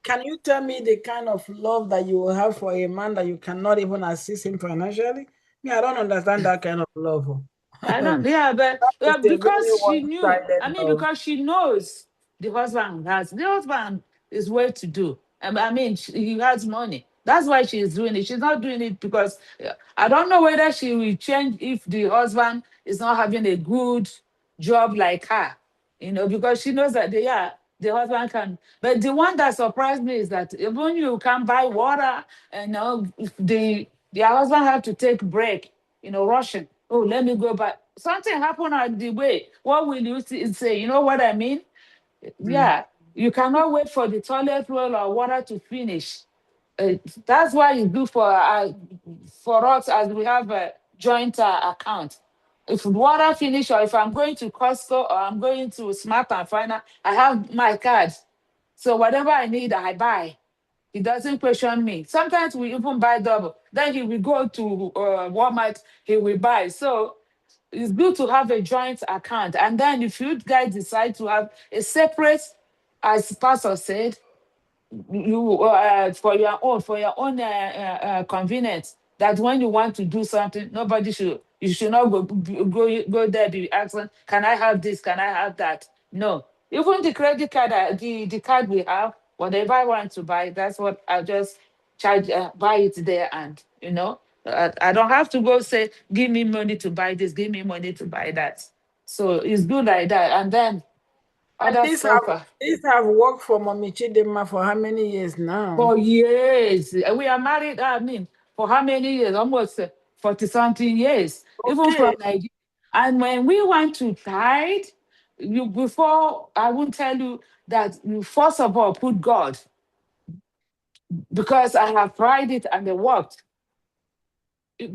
can you tell me the kind of love that you will have for a man that you cannot even assist him financially? Me, I don't understand that kind of love. I don't, yeah, but It's a very because she knew, one-sided I mean, love. because she knows the husband is well to do. I mean, he has money. That's why she's doing it. She's not doing it because I don't know whether she will change if the husband is not having a good job like her, because she knows that the husband can. But the one that surprised me is that even you can buy water, and the husband have to take break, rushing. Oh, let me go back. Something happened on the way. What will you say? You know what I mean? Mm. Yeah, you cannot wait for the toilet roll or water to finish. Uh, that's why it's good for us as we have a joint account. If water finish, or if I'm going to Costco or I'm going to Smart and Final, I have my card. So whatever I need, I buy. He doesn't question me. Sometimes we even buy double. Then he will go to Walmart, he will buy. So it's good to have a joint account. And then if you guys decide to have a separate, as Pastor said, you for your own convenience, that when you want to do something, you should not go there be asking, can I have this, can I have that? No, even the credit card, the card we have, whatever I want to buy, that's what I just charge, buy it there. And I don't have to go say, give me money to buy this, give me money to buy that. So it's good like that. And then And other stuff. these have worked for Mommy Chidema for how many years now? For years. We are married, I mean, for how many years? Almost 40 something years, even Okay. from Nigeria. And when we went to tithe, before, I won't tell you that you first of all put God, because I have tried it and it worked.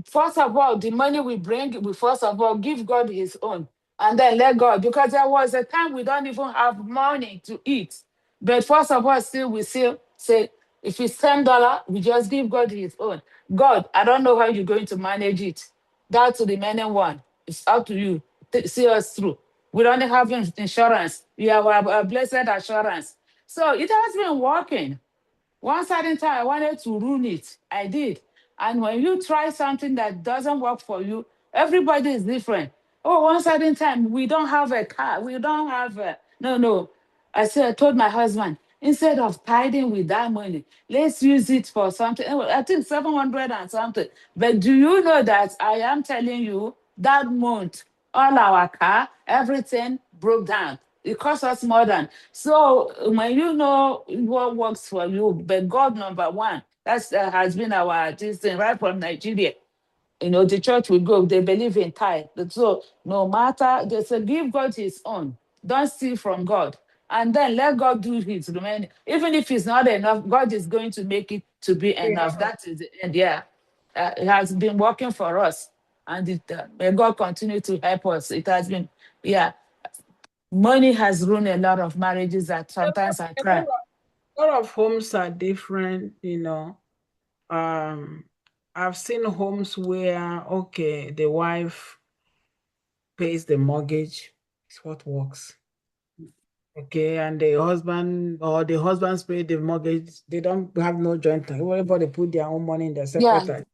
First of all, the money we bring, we first of all give God his own, and then let God, because there was a time we don't even have money to eat. But first of all, we still say, if it's $10, we just give God his own. God, I don't know how you're going to manage it. That's the remaining one. It's up to you. See us through. We don't have insurance. You have a blessed assurance. So it has been working. One certain time, I wanted to ruin it. I did. And when you try something that doesn't work for you, everybody is different. Oh, one certain time, we don't have a car. We don't have a. No, no. I told my husband, instead of tithing with that money, let's use it for something. I think 700 and something. But do you know that I am telling you that month, all our car, everything broke down. It costs us more than. So when you know what works for you, but God number one, that's has been our this thing right from Nigeria. The church we go, they believe in tithe. So no matter, they say, give God his own. Don't steal from God. And then let God do his remaining. Even if it's not enough, God is going to make it to be Yeah. enough. That is the end. Yeah. It has been working for us. And may God continue to help us. It has been, yeah. Money has ruined a lot of marriages that sometimes I A cry. lot of homes are different. Um, I've seen homes where, okay, the wife pays the mortgage. It's what works. Okay, and the husband or the husbands pay the mortgage. They don't have no joint account. Everybody put their own money in their separate Yeah. account,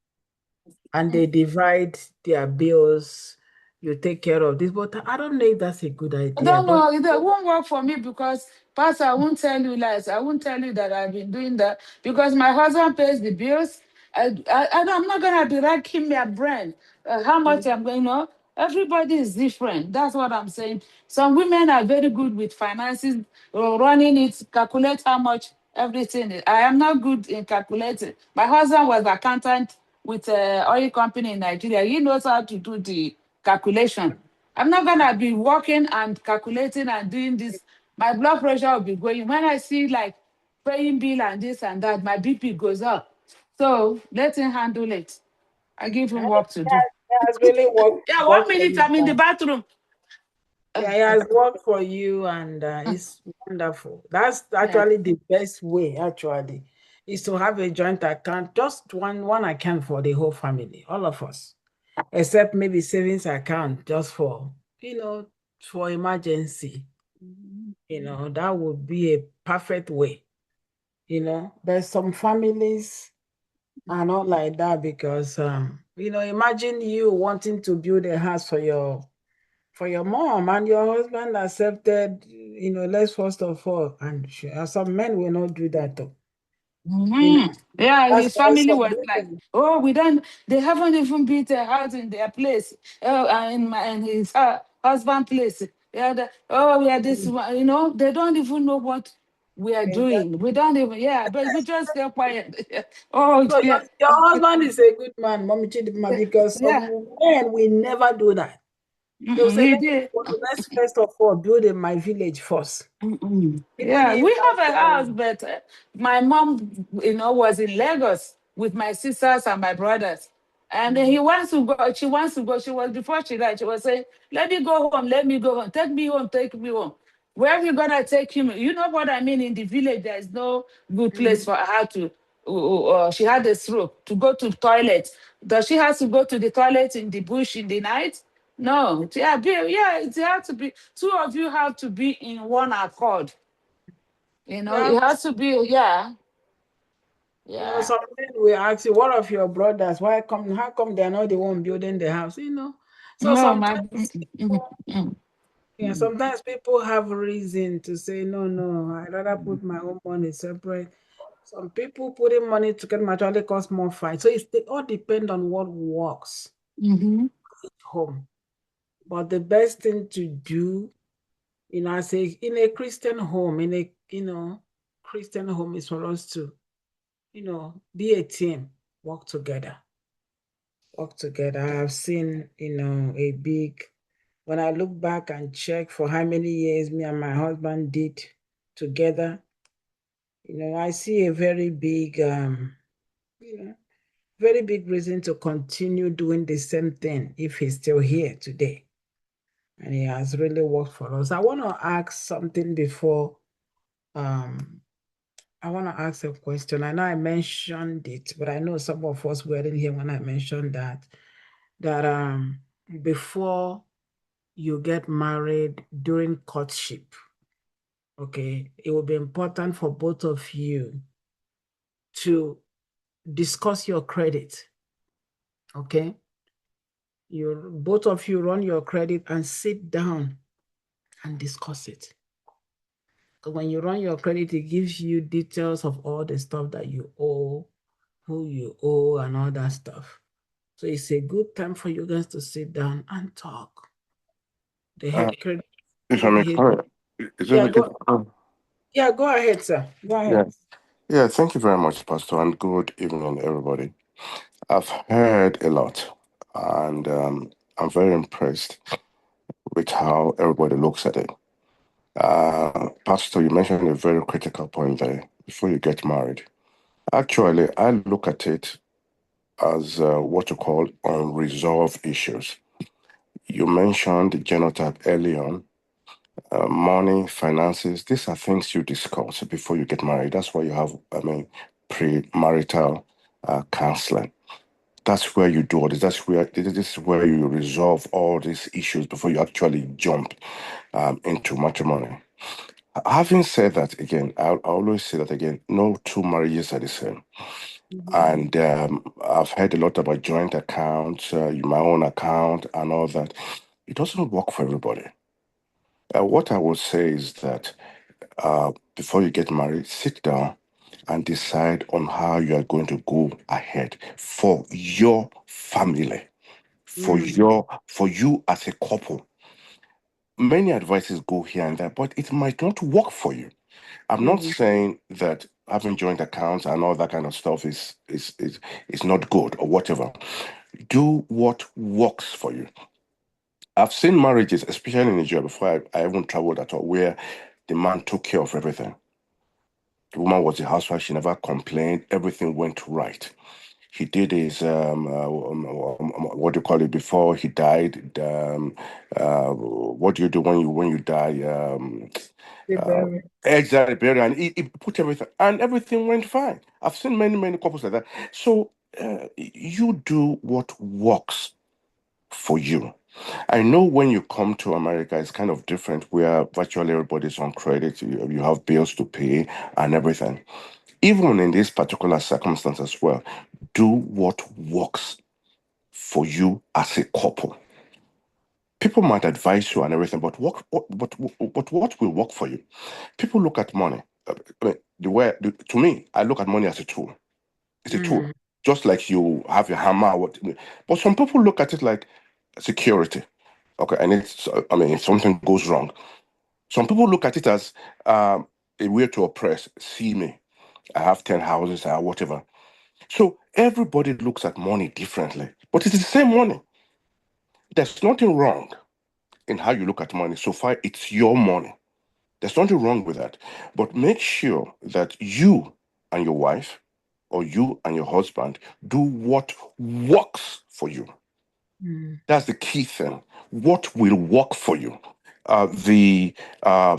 and they divide their bills. You take care of this, but I don't know if that's a good I idea. don't But know. It won't work for me because, Pastor, I won't tell you lies. I won't tell you that I've been doing that because my husband pays the bills. I'm not going to be racking my brain how much I'm going to. Everybody is different. That's what I'm saying. Some women are very good with finances, running it, calculate how much everything is. I am not good in calculating. My husband was accountant with an oil company in Nigeria. He knows how to do the calculation. I'm not gonna be working and calculating and doing this. My blood pressure will be going. When I see like paying bill and this and that, my BP goes up. So let him handle it. I give him work to do. it has really Yeah, one worked for minute, you. I'm in the bathroom. Yeah, it has worked for you, and it's wonderful. That's Yeah. actually the best way, actually, is to have a joint account, just one account for the whole family, all of us, except maybe savings account just for emergency. That would be a perfect way. But some families are not like that because, imagine you wanting to build a house for your mom and your husband accepted, let's first of all, and some men will not do that though. Yeah, That's his why family some was like, women, "Oh, they haven't even built a house in their place. Oh, and his husband place. Yeah, yeah, this one. They don't even know what we are doing. exactly. We don't even. Yeah, but we just get quiet. Oh, So your, yeah, your husband is a good man, Mommy Chidima, because yeah. some men will never do that. They'll say, He did. let's first of all build in my village first. Even Yeah, if we have that a house, but my mom, was in Lagos with my sisters and my brothers. And then he wants to go, she wants to go. She was, before she died, she was saying, let me go home, let me go home, take me home, take me home. Where are you gonna take him? You know what I mean? In the village, there's no good place for her to. She had a stroke to go to toilet. Does she have to go to the toilet in the bush in the night? No. Yeah, it has to be. Two of you have to be in one accord. you It have has to be. Yeah, yeah. some men will ask you, what of your brothers? How come they're not the one building the house? So No, my. sometimes people have reason to say, no, no, I'd rather put my own money separate. Some people putting money together might actually cause more fight. So they all depend on what works Mm-hmm. at home. But the best thing to do, I say in a Christian home, Christian home is for us to, be a team, work together. Work together. I've seen, when I look back and check for how many years me and my husband did together, I see a very big reason to continue doing the same thing if he's still here today. And he has really worked for us. I want to ask something before I want to ask a question. I know I mentioned it, but I know some of us weren't here when I mentioned that before you get married during courtship, okay, it will be important for both of you to discuss your credit, okay? Both of you run your credit and sit down and discuss it. Because when you run your credit, it gives you details of all the stuff that you owe, who you owe, and all that stuff. So it's a good time for you guys to sit down and talk. The Uh, head credit. if I may comment, is it Yeah, okay? go ahead, sir. Go Yeah. ahead. Yeah, thank you very much, Pastor, and good evening, everybody. I've heard a lot, and I'm very impressed with how everybody looks at it. Pastor, you mentioned a very critical point there before you get married. Actually, I look at it as what you call unresolved issues. You mentioned the genotype early on. Money, finances, these are things you discuss before you get married. That's why you have, premarital counseling. That's where you do all this. This is where you resolve all these issues before you actually jump into matrimony. Having said that, again, I always say that again, no two marriages are the same. Mhm. And I've heard a lot about joint accounts, my own account, and all that. It doesn't work for everybody. What I would say is that before you get married, sit down and decide on how you are going to go ahead for your family, Mm, for you as a couple. Many advices go here and there, but it might not work for you. I'm not mhm, saying that having joint accounts and all that kind of stuff is not good or whatever. Do what works for you. I've seen marriages, especially in Nigeria, before I even traveled at all, where the man took care of everything. The woman was a housewife. She never complained. Everything went right. He did his what do you call it before he died? What do you do when you die? the Uh, berry. exactly, burial, and he put everything, and everything went fine. I've seen many couples like that. So you do what works for you. I know when you come to America, it's kind of different where virtually everybody's on credit. You have bills to pay and everything. even in this particular circumstance as well, do what works for you as a couple. People might advise you and everything, but what will work for you? People look at money. I mean, to me, I look at money as a tool. It's a tool, just like you have your hammer. But some people look at it like security. Okay, and if something goes wrong, some people look at it as a way to oppress. See me, I have 10 houses, I have whatever. So everybody looks at money differently, but it's the same money. There's nothing wrong in how you look at money. So far, it's your money. There's nothing wrong with that. But make sure that you and your wife or you and your husband do what works for you. That's the key thing. What will work for you? The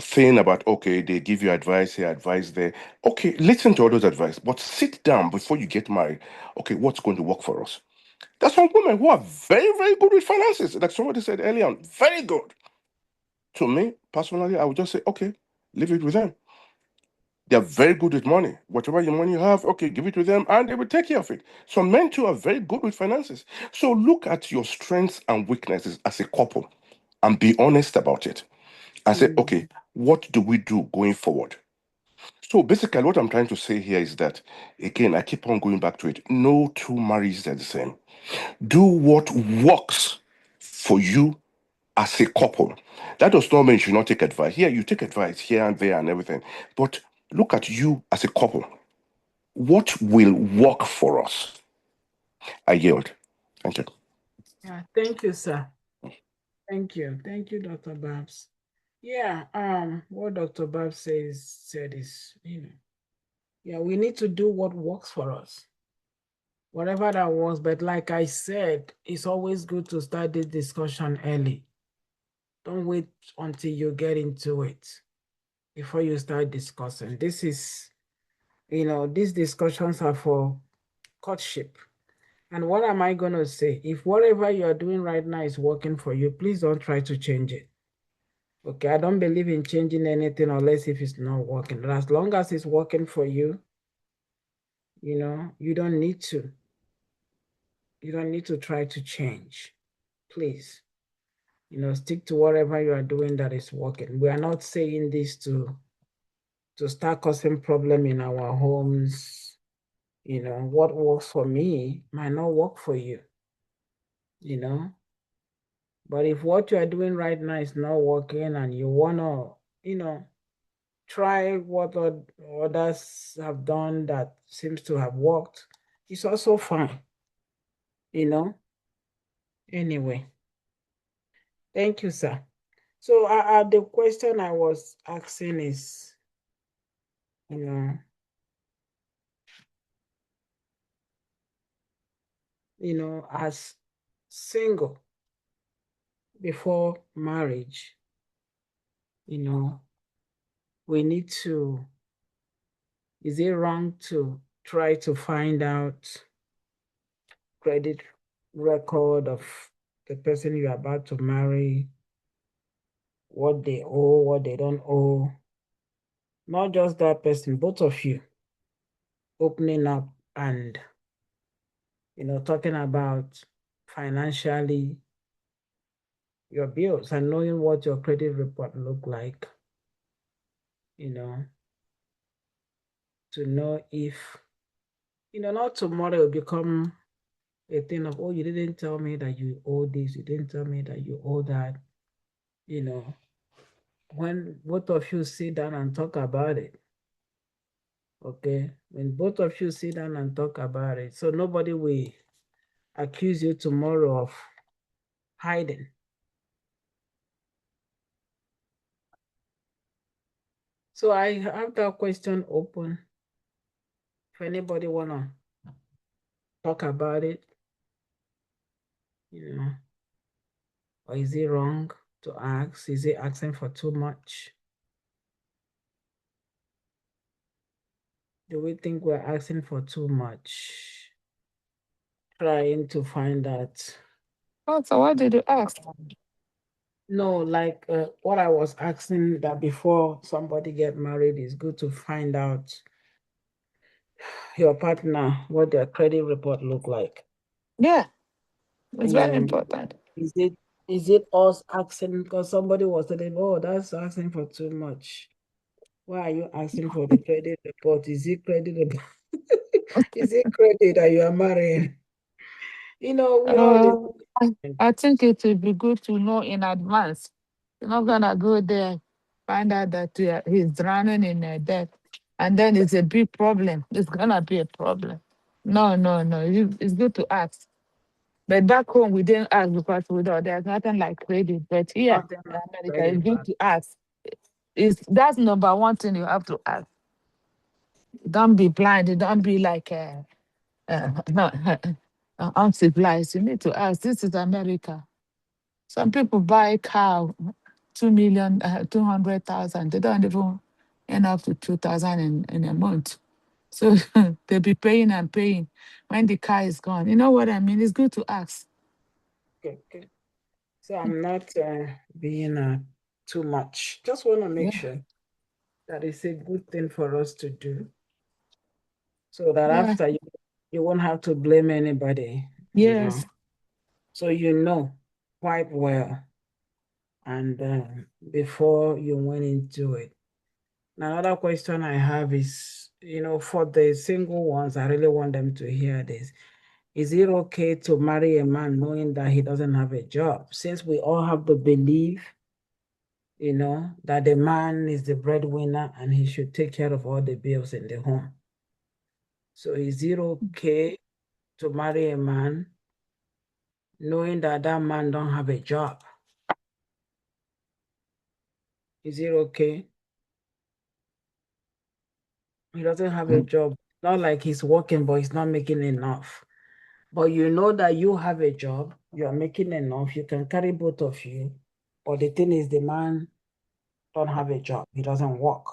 thing about, okay, they give you advice here, advice there. Okay, listen to all those advice, but sit down before you get married. Okay, what's going to work for us? There's some women who are very, very good with finances. Like somebody said earlier on, very good. To me, personally, I would just say, okay, leave it with them. They're very good with money. Whatever your money you have, okay, give it to them and they will take care of it. Some men too are very good with finances. So look at your strengths and weaknesses as a couple and be honest about it. And say, okay, what do we do going forward? So basically, what I'm trying to say here is that, again, I keep on going back to it. No two marriages are the same. Do what works for you as a couple. That does not mean you should not take advice. Here, you take advice here and there and everything. But look at you as a couple. What will work for us? I yield. Thank you. Yeah, thank you, sir. Thank you. Thank you, Dr. Babs. Yeah, what Dr. Babs said is, yeah, we need to do what works for us. Whatever that was, but like I said, it's always good to start this discussion early. Don't wait until you get into it before you start discussing. This is, these discussions are for courtship. And what am I going to say? If whatever you're doing right now is working for you, please don't try to change it. Okay, I don't believe in changing anything unless if it's not working. But as long as it's working for you, you don't need to. You don't need to try to change. Please, stick to whatever you are doing that is working. We are not saying this to start causing problem in our homes. What works for me might not work for you. But if what you are doing right now is not working and you wanna, try what others have done that seems to have worked, it's also fine. Anyway, thank you, sir. So the question I was asking is, as single before marriage, we need to, is it wrong to try to find out credit record of the person you're about to marry, what they owe, what they don't owe? Not just that person, both of you opening up and, talking about financially your bills and knowing what your credit report look like, to know if, not tomorrow will become a thing of, oh, you didn't tell me that you owe this, you didn't tell me that you owe that. When both of you sit down and talk about it, okay, when both of you sit down and talk about it, so nobody will accuse you tomorrow of hiding. So I have that question open. If anybody wanna talk about it, or is it wrong to ask? Is it asking for too much? Do we think we're asking for too much? Trying to find out. Oh, so what did you ask? No, like what I was asking, that before somebody get married, it's good to find out your partner what their credit report look like. Yeah, it's very And important. is it us asking because somebody was telling, oh, that's asking for too much. Why are you asking for the credit report? Is it credit report? Is it credit that you are marrying? We all Uh, different. I think it would be good to know in advance. You're not gonna go there, find out that he's drowning in debt, and then it's a big problem. It's gonna be a problem. No, no, no. It's good to ask. But back home, we didn't ask because there's nothing like credit. But here Nothing in like America, it's credit, good but to ask. That's number one thing you have to ask. Don't be blind. Don't be like not uncivilized. You need to ask. This is America. Some people buy a car, 2 million, 200,000. They don't even end up to 2,000 in a month. So they'll be paying and paying when the car is gone. You know what I mean? It's good to ask. okay, okay. So I'm not being too much. Just want to make Yeah, sure that it's a good thing for us to do, so that yeah, after you won't have to blame anybody. You know, yes. so quite well, and before you went into it. Another question I have is, for the single ones, I really want them to hear this. Is it okay to marry a man knowing that he doesn't have a job? Since we all have the belief, that the man is the breadwinner and he should take care of all the bills in the home. So is it okay to marry a man knowing that that man don't have a job? Is it okay? He doesn't have a Mm. job. Not like he's working, but he's not making enough. But you know that you have a job, you are making enough, you can carry both of you. But the thing is, the man don't have a job, he doesn't work.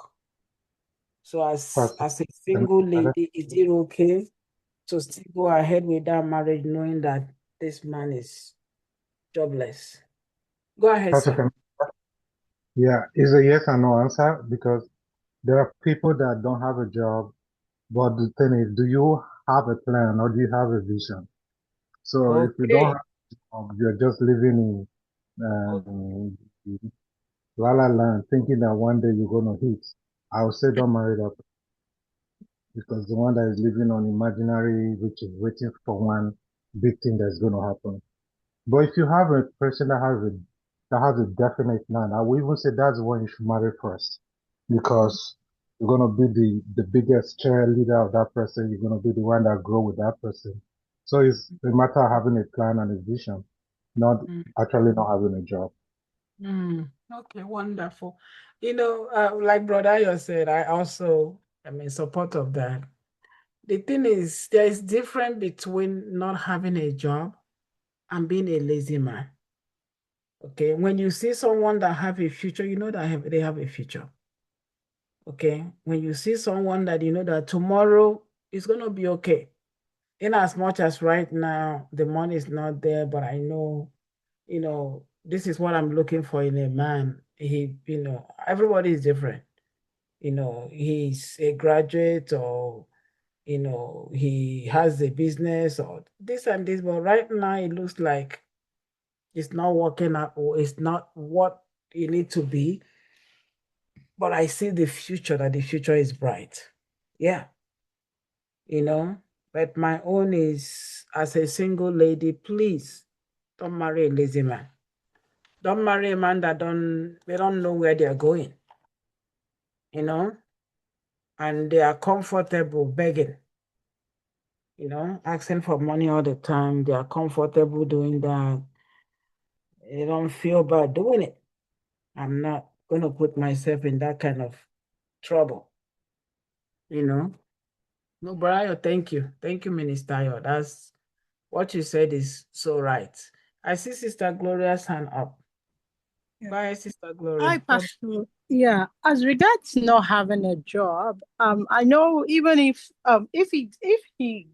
So as Pastor, as a single lady, is it okay to still go ahead with that marriage knowing that this man is jobless? Go ahead, Pastor, sir. yeah, it's a yes and no answer because there are people that don't have a job, but the thing is, do you have a plan or do you have a vision? So if you don't Okay. have a job, you're just living in la la land, thinking that one day you're gonna hit. I would say don't marry that person because the one that is living on imaginary, which is waiting for one big thing that's gonna happen. But if you have a person that has a definite plan, I would even say that's the one you should marry first, because you're gonna be the biggest cheerleader of that person. You're gonna be the one that grow with that person. So it's a matter of having a plan and a vision, not Mm, actually not having a job. okay, wonderful. Like Brother Ayo said, I also am in support of that. The thing is, there is difference between not having a job and being a lazy man. Okay, when you see someone that have a future, you know that they have a future. Okay, when you see someone that you know that tomorrow is gonna be okay. In as much as right now the money is not there, but I know, this is what I'm looking for in a man. Everybody is different. He's a graduate, or he has a business or this and this, but right now it looks like it's not working out, or it's not what it need to be. But I see that the future is bright. Yeah, you know. But my own is, as a single lady, please don't marry a lazy man. Don't marry a man they don't know where they're going, you know, and they are comfortable begging, asking for money all the time. They are comfortable doing that. They don't feel bad doing it. I'm not going to put myself in that kind of trouble, you know. No, Brian, thank you. Thank you, Minister Ayo. That's what you said is so right. I see Sister Gloria's hand up. Yeah. Bye, Sister Hi, Gloria. Pastor. Yeah, as regards not having a job, I know even if he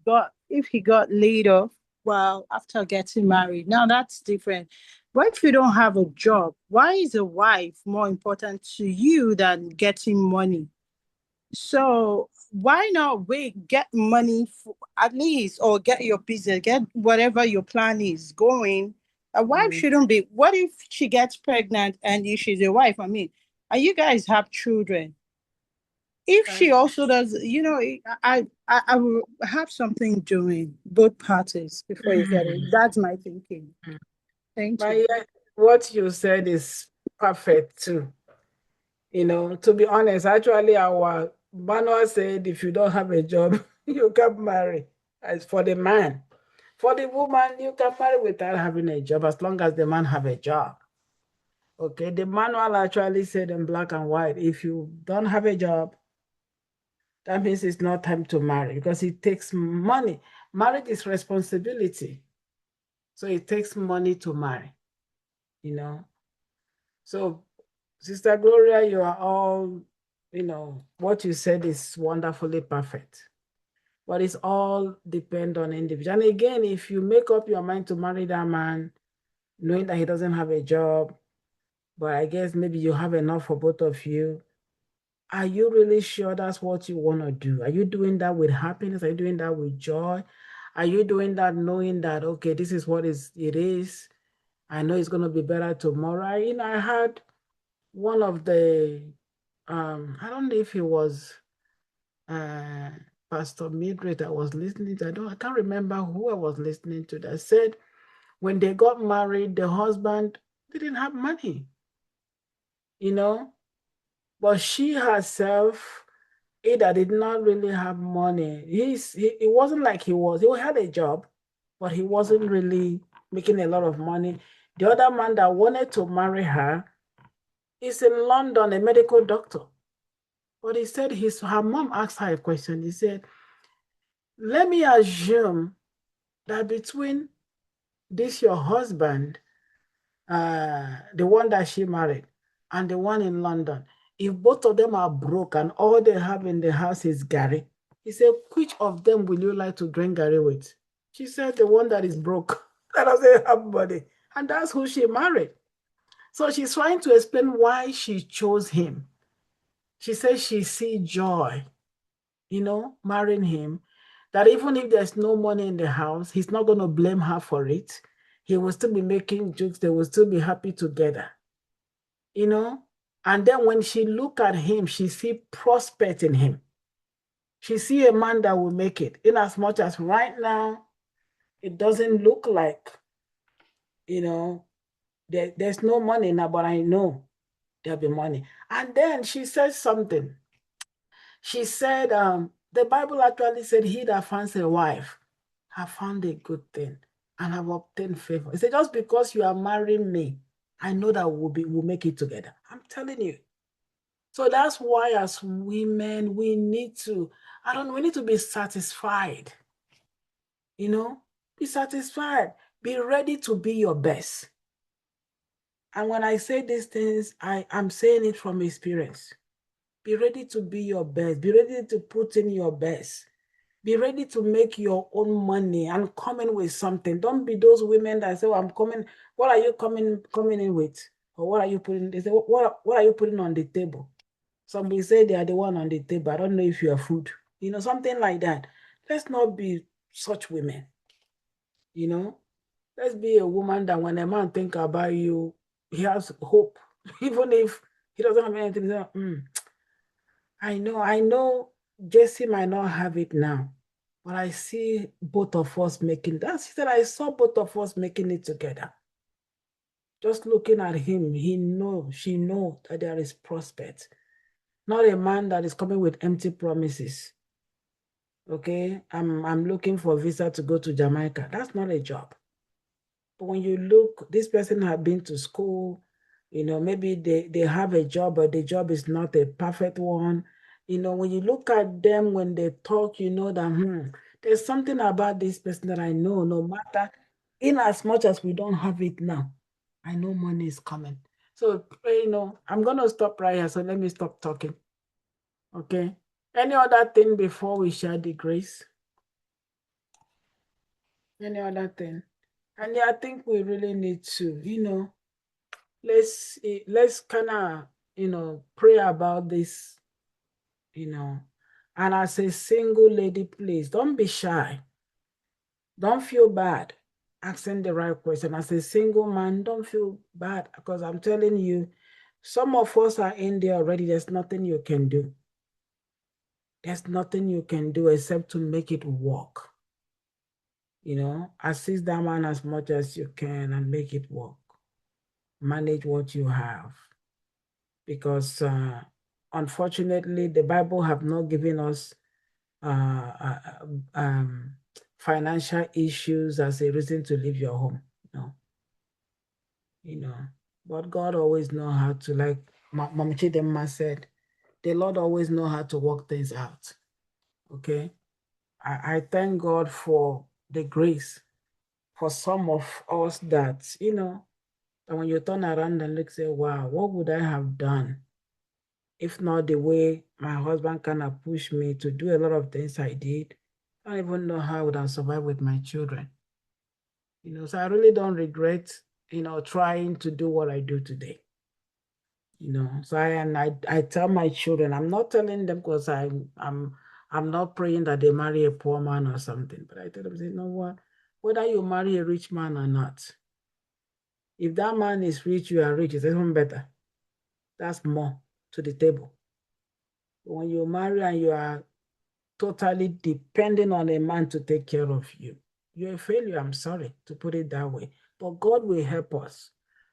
got laid off, well, after getting married, now that's different. But if you don't have a job, why is a wife more important to you than getting money? So why not wait, get money for, at least, or get your business, get whatever your plan is going. A wife shouldn't be. What if she gets pregnant and she's a wife? I mean, and you guys have children. If she also does, I will have something doing both parties before you get it. That's my thinking. Thank you. What you said is perfect too. To be honest, actually, our manual said if you don't have a job, you can't marry. As for the man, for the woman, you can marry without having a job as long as the man have a job. Okay, the manual actually said in black and white, if you don't have a job, that means it's not time to marry because it takes money. Marriage is responsibility. So it takes money to marry, So, Sister Gloria, you are all, what you said is wonderfully perfect. But it's all depend on individual. And again, if you make up your mind to marry that man, knowing that he doesn't have a job, but I guess maybe you have enough for both of you, are you really sure that's what you want to do? Are you doing that with happiness? Are you doing that with joy? Are you doing that knowing that, okay, this is what it is? I know it's going to be better tomorrow. I had one of the, I don't know if it was Pastor Mildred I was listening to. I can't remember who I was listening to that said when they got married, the husband didn't have money, but she herself either did not really have money. It wasn't like he had a job, but he wasn't really making a lot of money. The other man that wanted to marry her is in London, a medical doctor. But he said her mom asked her a question. He said, let me assume that between this your husband, the one that she married, and the one in London, if both of them are broke and all they have in the house is Gary, he said, which of them will you like to drink Gary with? She said, the one that is broke, that doesn't have money. And that's who she married. So she's trying to explain why she chose him. She says she sees joy, marrying him, that even if there's no money in the house, he's not going to blame her for it. He will still be making jokes. They will still be happy together, And then when she look at him, she see prospect in him. She see a man that will make it. In as much as right now, it doesn't look like, there's no money now, but I know there'll be money. And then she says something. She said, the Bible actually said, he that finds a wife have found a good thing and have obtained favor. He said, just because you are marrying me, I know that we'll make it together. I'm telling you. So that's why as women, we need to be satisfied. Be satisfied. Be ready to be your best. And when I say these things, I'm saying it from experience. Be ready to be your best. Be ready to put in your best. Be ready to make your own money and come in with something. Don't be those women that say, well, I'm coming. What are you coming in with? Or what are you putting? They say, what are you putting on the table? Somebody say they are the one on the table. I don't know if you are food. Something like that. Let's not be such women. Let's be a woman that when a man think about you, he has hope. Even if he doesn't have anything, I know Jesse might not have it now, but I see both of us making that. She said, I saw both of us making it together. Just looking at him, she knows that there is prospect. Not a man that is coming with empty promises. Okay, I'm looking for a visa to go to Jamaica. That's not a job. But when you look, this person had been to school, maybe they have a job, but the job is not a perfect one. When you look at them, when they talk, you know that, there's something about this person that I know, no matter, in as much as we don't have it now, I know money is coming. So, I'm going to stop right here. So let me stop talking. Okay. Any other thing before we share the grace? Any other thing? And I think we really need to, let's kind of, pray about this you know. And as a single lady, please don't be shy. Don't feel bad asking the right question. As a single man, don't feel bad, because I'm telling you, some of us are in there already. There's nothing you can do. There's nothing you can do except to make it work. You know, assist that man as much as you can and make it work. Manage what you have. Because unfortunately, the Bible have not given us financial issues as a reason to leave your home. No. You know, but God always know how to, like Mama Chidemma said, the Lord always know how to work things out. Okay. I thank God for the grace for some of us that, you know, that when you turn around and look, say, wow, what would I have done if not the way my husband kind of pushed me to do a lot of things I did? I don't even know how I would have survived with my children. You know, so I really don't regret, you know, trying to do what I do today. You know, so I tell my children, I'm not telling them because I'm not praying that they marry a poor man or something, but I tell them, say, you know what, whether you marry a rich man or not, if that man is rich, you are rich, it's even better. That's more to the table. When you marry and you are totally depending on a man to take care of you, you're a failure. I'm sorry to put it that way, but God will help us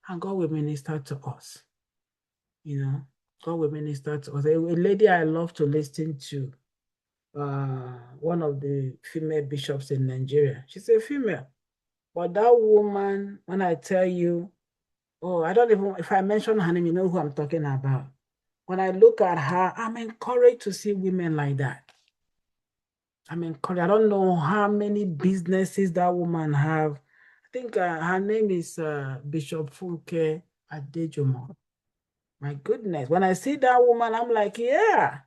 and God will minister to us. You know, God will minister to us. A lady I love to listen to, one of the female bishops in Nigeria. She's a female, but that woman, when I tell you, oh, I don't even, if I mention her name, you know who I'm talking about. When I look at her, I'm encouraged to see women like that. I'm encouraged. I don't know how many businesses that woman have. I think her name is Bishop Funke Adejomo. My goodness. When I see that woman, I'm like, yeah,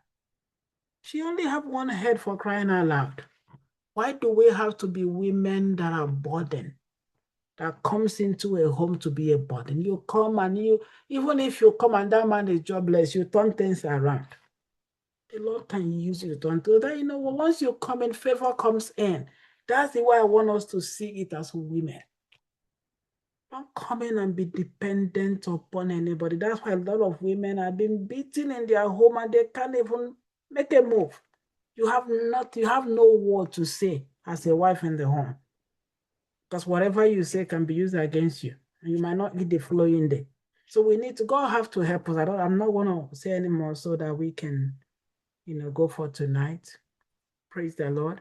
she only have one head, for crying out loud. Why do we have to be women that are burdened, that comes into a home to be a burden? You come and you, even if you come and that man is jobless, you turn things around. The Lord can use you to turn to that. You know, once you come in, favor comes in. That's the way I want us to see it as women. Don't come in and be dependent upon anybody. That's why a lot of women have been beaten in their home and they can't even make a move. You have no word to say as a wife in the home. Because whatever you say can be used against you. And you might not get the following day. So we need to, God have to help us. I'm not going to say anymore so that we can, you know, go for tonight. Praise the Lord.